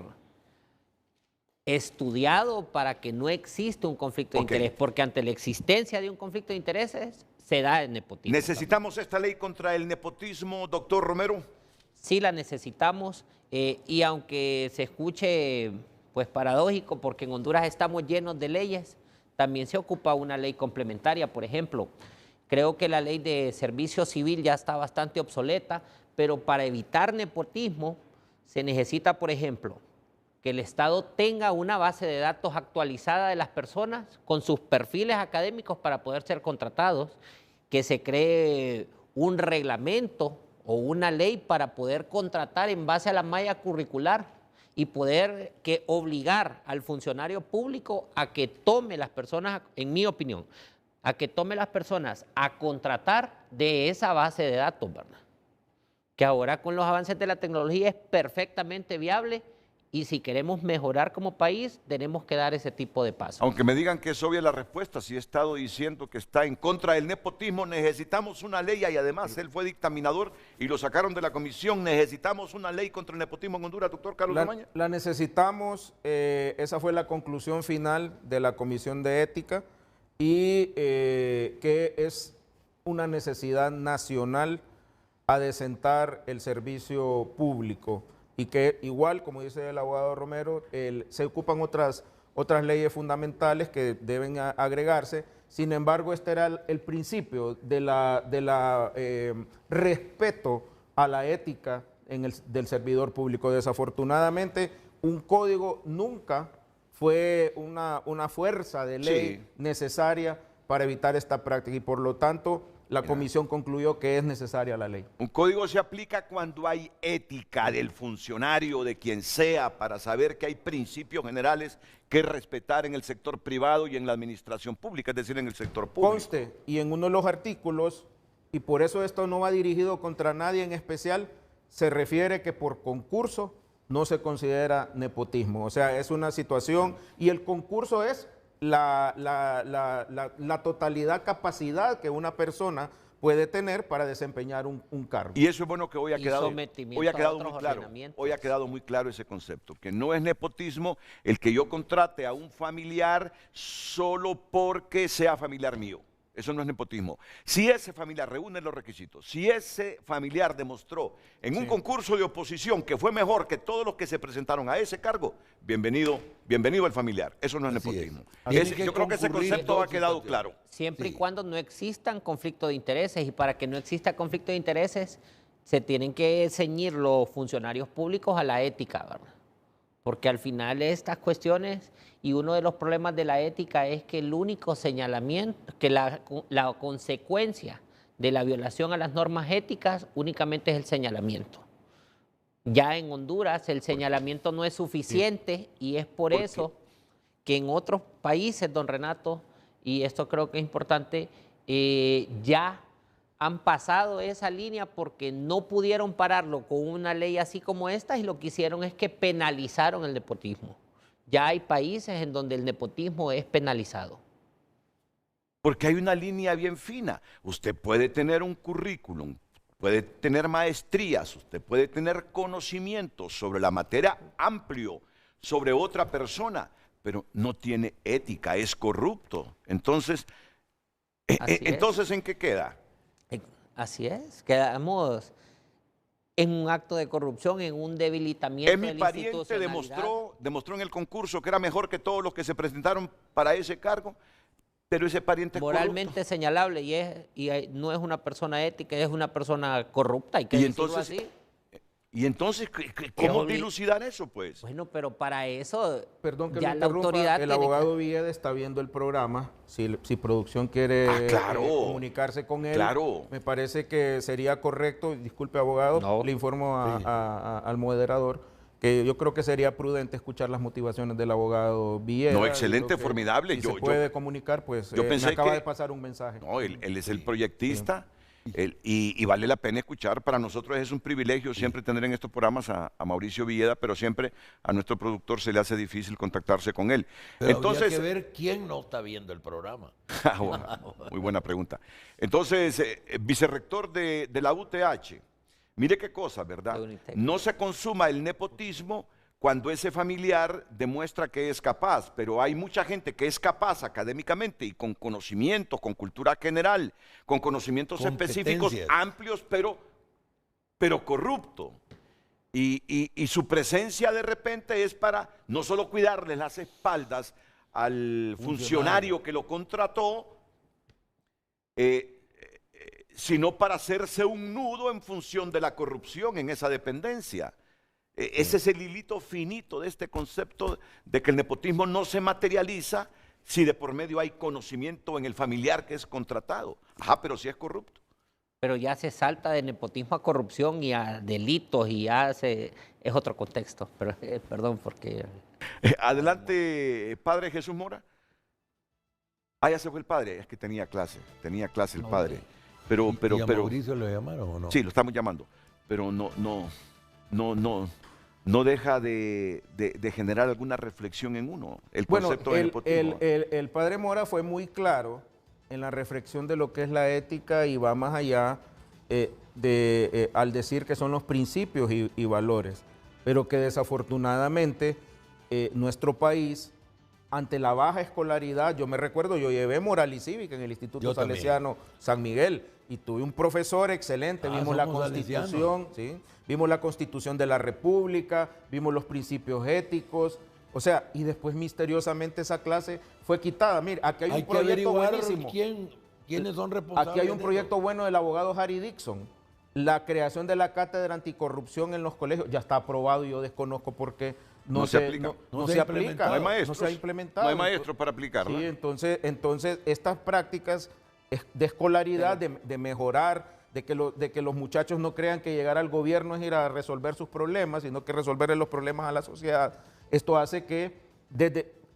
estudiado para que no exista un conflicto de interés, porque ante la existencia de un conflicto de intereses se da el nepotismo. ¿Necesitamos también esta ley contra el nepotismo, doctor Romero? Sí la necesitamos, y aunque se escuche pues paradójico, porque en Honduras estamos llenos de leyes, también se ocupa una ley complementaria. Por ejemplo, creo que la ley de servicio civil ya está bastante obsoleta, pero para evitar nepotismo se necesita, por ejemplo, que el Estado tenga una base de datos actualizada de las personas con sus perfiles académicos para poder ser contratados, que se cree un reglamento o una ley para poder contratar en base a la malla curricular y poder obligar al funcionario público a que tome las personas, en mi opinión, a que tome las personas a contratar de esa base de datos, ¿verdad? Que ahora con los avances de la tecnología es perfectamente viable, y si queremos mejorar como país, tenemos que dar ese tipo de pasos. Aunque me digan que es obvia la respuesta, si he estado diciendo que está en contra del nepotismo, necesitamos una ley, y además él fue dictaminador y lo sacaron de la comisión. Necesitamos una ley contra el nepotismo en Honduras, doctor Carlos Amaña. La necesitamos, esa fue la conclusión final de la Comisión de Ética, y que es una necesidad nacional adecentar el servicio público. Y que igual, como dice el abogado Romero, se ocupan otras leyes fundamentales que deben agregarse. Sin embargo, este era el principio de respeto a la ética del servidor público. Desafortunadamente, un código nunca fue una fuerza de ley necesaria para evitar esta práctica, y por lo tanto la comisión concluyó que es necesaria la ley. Un código se aplica cuando hay ética del funcionario, de quien sea, para saber que hay principios generales que respetar en el sector privado y en la administración pública, es decir, en el sector público. Conste, y en uno de los artículos, y por eso esto no va dirigido contra nadie en especial, se refiere que por concurso no se considera nepotismo. O sea, es una situación, y el concurso es la totalidad capacidad que una persona puede tener para desempeñar un cargo. Y eso es bueno que hoy ha quedado muy claro. Hoy ha quedado muy claro ese concepto, que no es nepotismo el que yo contrate a un familiar solo porque sea familiar mío. eso no es nepotismo. Si ese familiar reúne los requisitos, si ese familiar demostró en un concurso de oposición que fue mejor que todos los que se presentaron a ese cargo, bienvenido al familiar. Eso no es nepotismo. Yo creo que ese concepto ha quedado claro. Siempre y cuando no existan conflictos de intereses, y para que no exista conflicto de intereses, se tienen que ceñir los funcionarios públicos a la ética, ¿verdad? Porque al final estas cuestiones, y uno de los problemas de la ética es que el único señalamiento, que la consecuencia de la violación a las normas éticas únicamente es el señalamiento. Ya en Honduras el señalamiento no es suficiente y es por eso que en otros países, don Renato, y esto creo que es importante, ya han pasado esa línea porque no pudieron pararlo con una ley así como esta, y lo que hicieron es que penalizaron el nepotismo. Ya hay países en donde el nepotismo es penalizado. Porque hay una línea bien fina. Usted puede tener un currículum, puede tener maestrías, usted puede tener conocimientos sobre la materia amplio, sobre otra persona, pero no tiene ética, es corrupto. Entonces, ¿en qué queda? Así es, quedamos en un acto de corrupción, en un debilitamiento de la institucionalidad. Mi pariente demostró en el concurso que era mejor que todos los que se presentaron para ese cargo, pero ese pariente es moralmente señalable y no es una persona ética, es una persona corrupta, hay que decirlo así. Y entonces, ¿cómo dilucidar eso, pues? Bueno, pero para eso, perdón que ya la autoridad el abogado Villeda está viendo el programa. Si producción quiere comunicarse con él, me parece que sería correcto, disculpe abogado, le informo al moderador, que yo creo que sería prudente escuchar las motivaciones del abogado Villeda. No, excelente, formidable. Si se puede comunicar, pues yo pensé me acaba de pasar un mensaje. No, él es el proyectista. Y vale la pena escuchar. Para nosotros es un privilegio siempre tener en estos programas a Mauricio Villeda, pero siempre a nuestro productor se le hace difícil contactarse con él. Pero entonces, habría que ver quién no está viendo el programa. Muy buena pregunta. Entonces, vicerrector de la UTH, mire qué cosa, ¿verdad? No se consuma el nepotismo cuando ese familiar demuestra que es capaz, pero hay mucha gente que es capaz académicamente y con conocimientos, con cultura general, con conocimientos específicos amplios, pero corrupto. Y su presencia de repente es para no solo cuidarle las espaldas al funcionario que lo contrató, sino para hacerse un nudo en función de la corrupción en esa dependencia. Ese es el hilito finito de este concepto de que el nepotismo no se materializa si de por medio hay conocimiento en el familiar que es contratado. Pero si es corrupto. Pero ya se salta de nepotismo a corrupción y a delitos y ya es otro contexto. Pero, perdón, porque... Adelante, padre Jesús Mora. Ya se fue el padre, es que tenía clase el padre. Pero, ¿Y a Mauricio lo llamaron o no? Sí, lo estamos llamando, pero no deja de generar alguna reflexión en uno, el concepto de nepotismo. El padre Mora fue muy claro en la reflexión de lo que es la ética y va más allá al decir que son los principios y valores, pero que desafortunadamente nuestro país, ante la baja escolaridad, yo me recuerdo, yo llevé moral y cívica en el Instituto Salesiano San Miguel y tuve un profesor excelente, vimos la Constitución, ¿sí? Vimos la Constitución de la República, vimos los principios éticos, o sea, y después misteriosamente esa clase fue quitada. Mira, aquí hay un proyecto buenísimo. ¿Quiénes son responsables? Aquí hay un proyecto bueno del abogado Harry Dixon. La creación de la cátedra anticorrupción en los colegios ya está aprobado y yo desconozco por qué no se aplica. No se aplica. No hay maestros. No se ha implementado. No hay maestros para aplicarla. Sí, entonces estas prácticas de escolaridad, de mejorar, de que los muchachos no crean que llegar al gobierno es ir a resolver sus problemas, sino que resolver los problemas a la sociedad. Esto hace que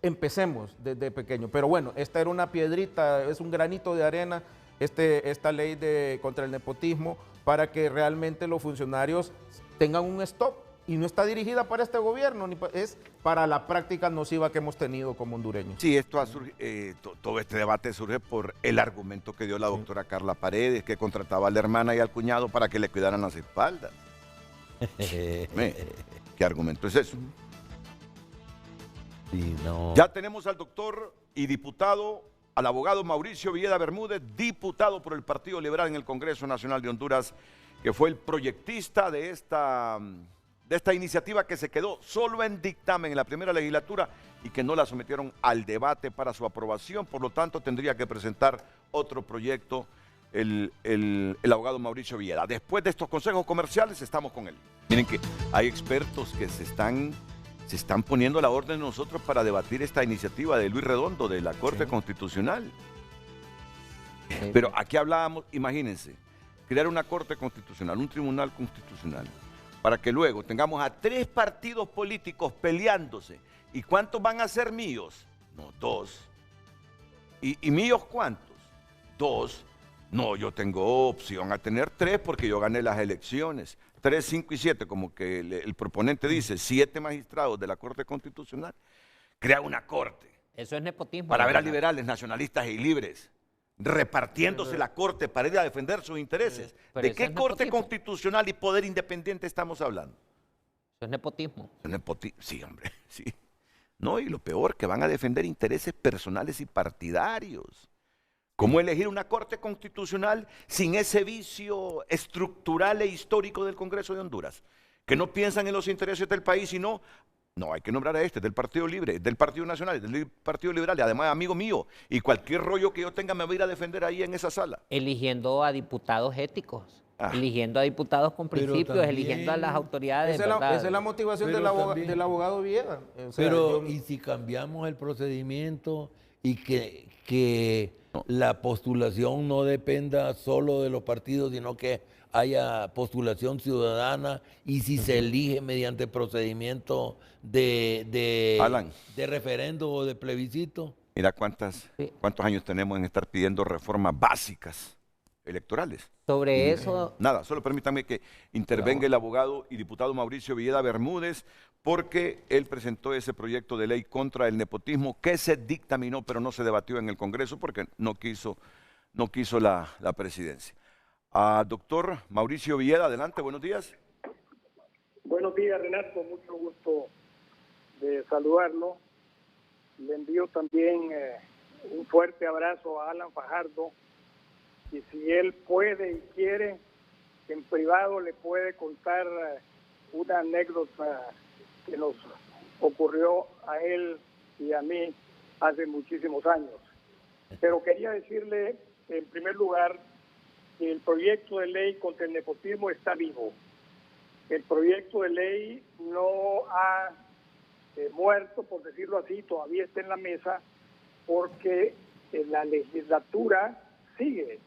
empecemos desde pequeño. Pero bueno, esta era una piedrita, es un granito de arena, esta ley contra el nepotismo, para que realmente los funcionarios tengan un stop. Y no está dirigida para este gobierno, es para la práctica nociva que hemos tenido como hondureños. Sí, todo este debate surge por el argumento que dio la doctora Carla Paredes, que contrataba a la hermana y al cuñado para que le cuidaran las espaldas. ¿Qué argumento es eso? Sí, no. Ya tenemos al doctor y diputado al abogado Mauricio Villeda Bermúdez, diputado por el Partido Liberal en el Congreso Nacional de Honduras, que fue el proyectista de esta iniciativa que se quedó solo en dictamen en la primera legislatura y que no la sometieron al debate para su aprobación. Por lo tanto, tendría que presentar otro proyecto el abogado Mauricio Villeda. Después de estos consejos comerciales, estamos con él. Miren que hay expertos que se están poniendo a la orden de nosotros para debatir esta iniciativa de Luis Redondo de la Corte Constitucional. Pero aquí hablábamos, imagínense, crear una Corte Constitucional, un Tribunal Constitucional, para que luego tengamos a 3 partidos políticos peleándose. ¿Y cuántos van a ser míos? No, 2. ¿Y míos cuántos? 2. No, yo tengo opción a tener 3 porque yo gané las elecciones. 3, 5 y 7, como que el proponente dice, 7 magistrados de la Corte Constitucional. Crea una corte. Eso es nepotismo. Para ver a liberales, nacionalistas y libres repartiéndose la corte para ir a defender sus intereses. ¿De qué corte constitucional y poder independiente estamos hablando? Eso es nepotismo. Sí, hombre, sí. No, y lo peor, que van a defender intereses personales y partidarios. ¿Cómo elegir una corte constitucional sin ese vicio estructural e histórico del Congreso de Honduras? Que no piensan en los intereses del país, sino, no, hay que nombrar a del Partido Libre, del Partido Nacional, del Partido Liberal, y además amigo mío, y cualquier rollo que yo tenga me va a ir a defender ahí en esa sala. Eligiendo a diputados éticos, eligiendo a diputados con principios, también, eligiendo a las autoridades. Esa es la motivación del abogado Villeda. O sea, pero, ¿y si cambiamos el procedimiento y que la postulación no dependa solo de los partidos, sino que haya postulación ciudadana, y si se elige mediante procedimiento de referendo o de plebiscito? Mira cuántos años tenemos en estar pidiendo reformas básicas electorales. Sobre eso... Nada, solo permítanme que intervenga el abogado y diputado Mauricio Villeda Bermúdez, porque él presentó ese proyecto de ley contra el nepotismo que se dictaminó, pero no se debatió en el Congreso porque no quiso la presidencia. Doctor Mauricio Villeda, adelante, buenos días. Buenos días, Renato, mucho gusto de saludarlo. Le envío también un fuerte abrazo a Alan Fajardo, y si él puede y quiere, en privado le puede contar una anécdota que nos ocurrió a él y a mí hace muchísimos años. Pero quería decirle, en primer lugar, que el proyecto de ley contra el nepotismo está vivo. El proyecto de ley no ha muerto, por decirlo así, todavía está en la mesa, porque la legislatura sigue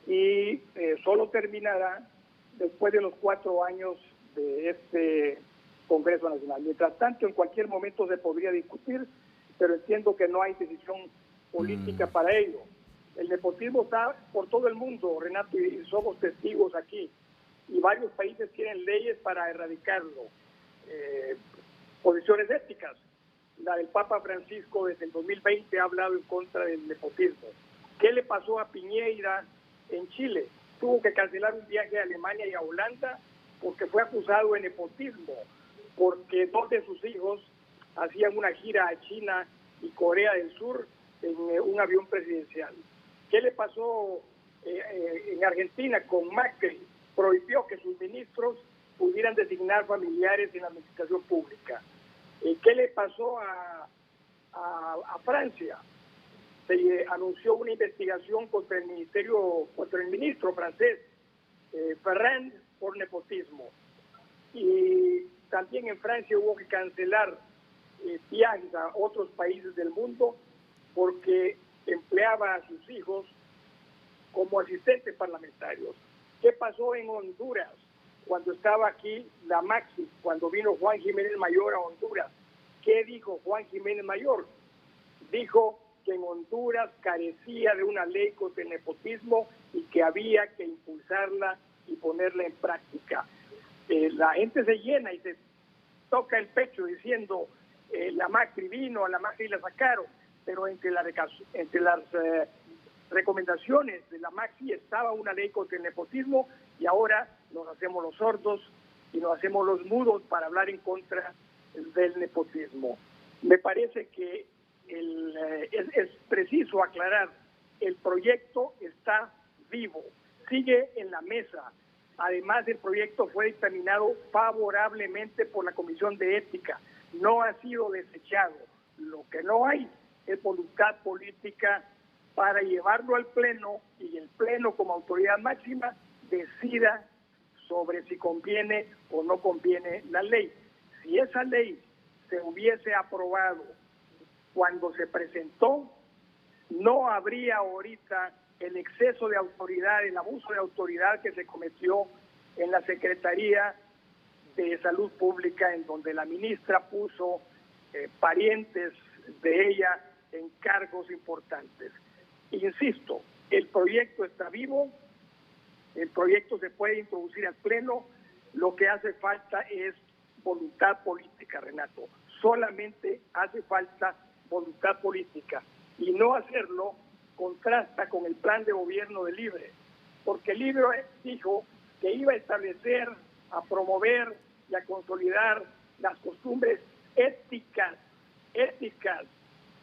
y solo terminará después de los 4 años de este Congreso Nacional. Mientras tanto, en cualquier momento se podría discutir, pero entiendo que no hay decisión política para ello. El nepotismo está por todo el mundo, Renato, y somos testigos aquí, y varios países tienen leyes para erradicarlo. Posiciones éticas. La del Papa Francisco desde el 2020 ha hablado en contra del nepotismo. ¿Qué le pasó a Piñera en Chile? Tuvo que cancelar un viaje a Alemania y a Holanda porque fue acusado de nepotismo, porque 2 de sus hijos hacían una gira a China y Corea del Sur en un avión presidencial. ¿Qué le pasó en Argentina con Macri? Prohibió que sus ministros pudieran designar familiares en la administración pública. ¿Qué le pasó a Francia? Se anunció una investigación contra el ministro francés Ferrand por nepotismo. Y también en Francia hubo que cancelar viajes a otros países del mundo porque empleaba a sus hijos como asistentes parlamentarios. ¿Qué pasó en Honduras cuando estaba aquí la Maxi, cuando vino Juan Jiménez Mayor a Honduras? ¿Qué dijo Juan Jiménez Mayor? Dijo que en Honduras carecía de una ley contra el nepotismo y que había que impulsarla y ponerla en práctica. La gente se llena y se toca el pecho diciendo la Macri vino, a la Macri la sacaron, pero entre las recomendaciones de la Macri estaba una ley contra el nepotismo, y ahora nos hacemos los sordos y nos hacemos los mudos para hablar en contra del nepotismo. Me parece que es preciso aclarar, el proyecto está vivo, sigue en la mesa. Además, el proyecto fue dictaminado favorablemente por la Comisión de Ética, no ha sido desechado. Lo que no hay es voluntad política para llevarlo al Pleno y el Pleno como autoridad máxima decida sobre si conviene o no conviene la ley. Si esa ley se hubiese aprobado cuando se presentó, no habría ahorita el exceso de autoridad, el abuso de autoridad que se cometió en la Secretaría de Salud Pública, en donde la ministra puso parientes de ella en cargos importantes. Insisto, el proyecto está vivo, el proyecto se puede introducir al Pleno, lo que hace falta es voluntad política, Renato. Solamente hace falta voluntad política, y no hacerlo contrasta con el plan de gobierno de Libre, porque Libre dijo que iba a establecer, a promover y a consolidar las costumbres éticas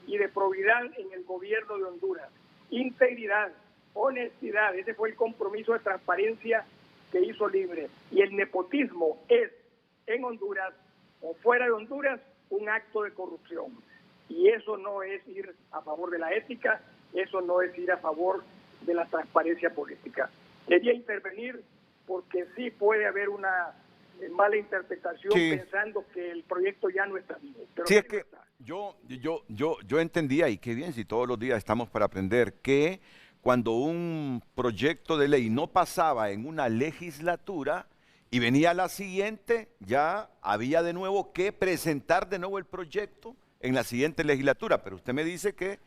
y de probidad en el gobierno de Honduras. Integridad, honestidad, ese fue el compromiso de transparencia que hizo Libre. Y el nepotismo es, en Honduras o fuera de Honduras, un acto de corrupción. Y eso no es ir a favor de la ética, eso no es ir a favor de la transparencia política. Quería intervenir porque sí puede haber una mala interpretación pensando que el proyecto ya no está vivo. Pero sí, es que yo entendía, y qué bien si todos los días estamos para aprender, que cuando un proyecto de ley no pasaba en una legislatura y venía la siguiente, ya había de nuevo que presentar de nuevo el proyecto en la siguiente legislatura. Pero usted me dice que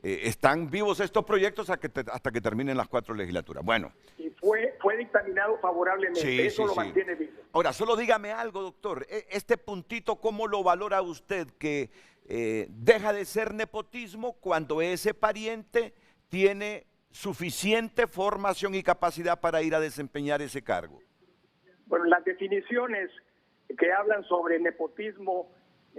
están vivos estos proyectos hasta que terminen las 4 legislaturas. Bueno. Y fue dictaminado favorablemente, eso lo mantiene vivo. Ahora, solo dígame algo, doctor. Este puntito, ¿cómo lo valora usted? Que deja de ser nepotismo cuando ese pariente tiene suficiente formación y capacidad para ir a desempeñar ese cargo. Bueno, las definiciones que hablan sobre nepotismo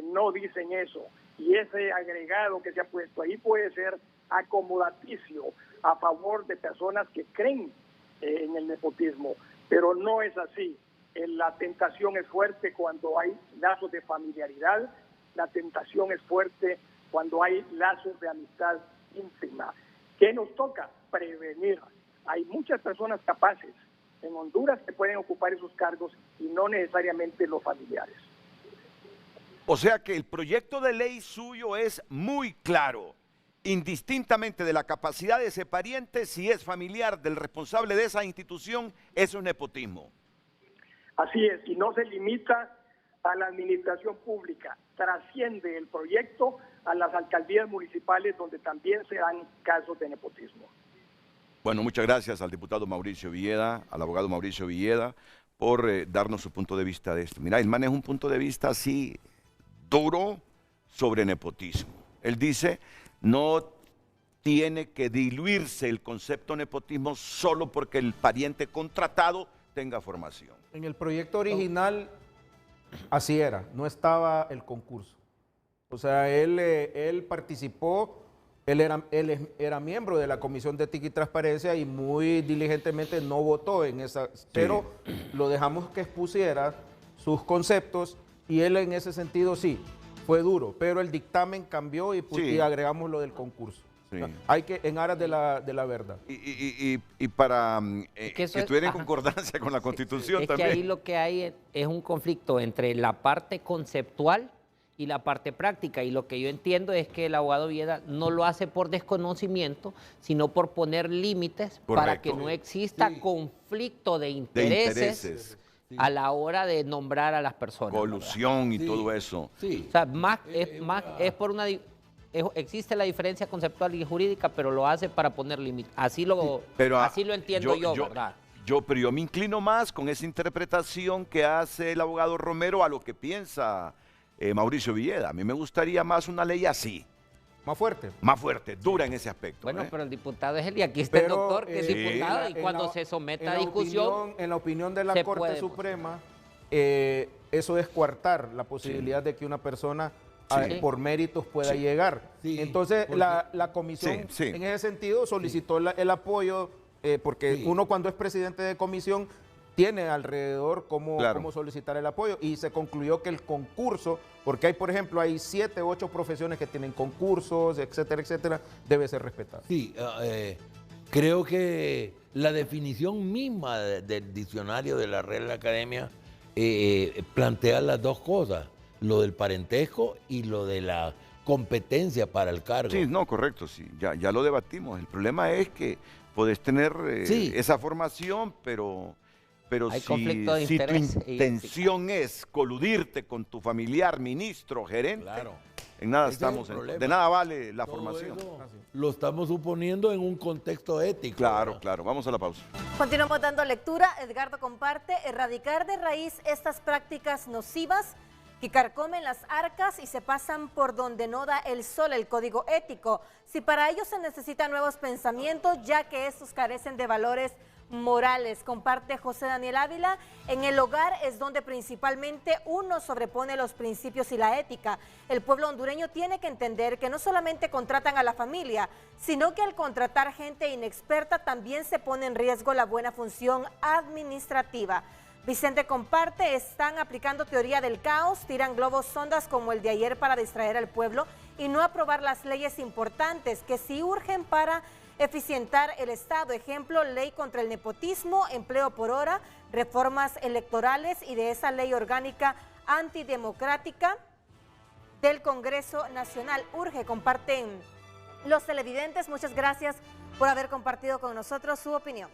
no dicen eso. Y ese agregado que se ha puesto ahí puede ser acomodaticio a favor de personas que creen en el nepotismo, pero no es así. La tentación es fuerte cuando hay lazos de familiaridad, la tentación es fuerte cuando hay lazos de amistad íntima. ¿Qué nos toca? Prevenir. Hay muchas personas capaces en Honduras que pueden ocupar esos cargos y no necesariamente los familiares. O sea que el proyecto de ley suyo es muy claro, indistintamente de la capacidad de ese pariente, si es familiar del responsable de esa institución, eso es nepotismo. Así es, y no se limita a la administración pública, trasciende el proyecto a las alcaldías municipales donde también se dan casos de nepotismo. Bueno, muchas gracias al diputado Mauricio Villeda, al abogado Mauricio Villeda, por darnos su punto de vista de esto. Mira, él maneja un punto de vista así duro sobre nepotismo. Él dice, no tiene que diluirse el concepto nepotismo solo porque el pariente contratado tenga formación. En el proyecto original así era, no estaba el concurso. O sea, él participó, él era miembro de la Comisión de Ética y Transparencia y muy diligentemente no votó en esa, pero lo dejamos que expusiera sus conceptos y él en ese sentido sí, fue duro, pero el dictamen cambió y agregamos lo del concurso. Sí. Hay que, en aras de la verdad. Y para que estuviera en concordancia con la Constitución también. Es que ahí lo que hay es un conflicto entre la parte conceptual y la parte práctica, y lo que yo entiendo es que el abogado Villeda no lo hace por desconocimiento, sino por poner límites. Correcto. Para que no exista conflicto de intereses a la hora de nombrar a las personas. Colusión, ¿verdad? Y todo eso. Sí. O sea, es por una... existe la diferencia conceptual y jurídica, pero lo hace para poner límites. Así lo entiendo yo, ¿verdad? Pero yo me inclino más con esa interpretación que hace el abogado Romero a lo que piensa Mauricio Villeda. A mí me gustaría más una ley así. Más fuerte. Más fuerte, dura en ese aspecto. Bueno, pero el diputado es él y aquí está el doctor que es diputado y cuando se somete a discusión... En la opinión de la Corte Suprema, eso es coartar la posibilidad de que una persona por méritos pueda llegar. Entonces, la comisión en ese sentido solicitó el apoyo, porque uno cuando es presidente de comisión tiene alrededor cómo solicitar el apoyo, y se concluyó que el concurso, porque hay, por ejemplo, hay 7, 8 profesiones que tienen concursos, etcétera, etcétera, debe ser respetado. Sí, creo que la definición misma del diccionario de la Real Academia plantea las dos cosas, lo del parentesco y lo de la competencia para el cargo. Sí, no, correcto, sí, ya lo debatimos. El problema es que podés tener esa formación, pero si tu intención es coludirte con tu familiar, ministro, gerente, en nada estamos, de nada vale la formación. Lo estamos suponiendo en un contexto ético. Claro, vamos a la pausa. Continuamos dando lectura. Edgardo comparte: erradicar de raíz estas prácticas nocivas que carcomen las arcas y se pasan por donde no da el sol, el código ético. Si para ello se necesitan nuevos pensamientos, ya que estos carecen de valores morales. Comparte José Daniel Ávila: en el hogar es donde principalmente uno sobrepone los principios y la ética. El pueblo hondureño tiene que entender que no solamente contratan a la familia, sino que al contratar gente inexperta también se pone en riesgo la buena función administrativa. Vicente comparte: están aplicando teoría del caos, tiran globos sondas como el de ayer para distraer al pueblo y no aprobar las leyes importantes que sí urgen para eficientar el Estado. Ejemplo, ley contra el nepotismo, empleo por hora, reformas electorales y de esa ley orgánica antidemocrática del Congreso Nacional. Urge, comparten los televidentes. Muchas gracias por haber compartido con nosotros su opinión.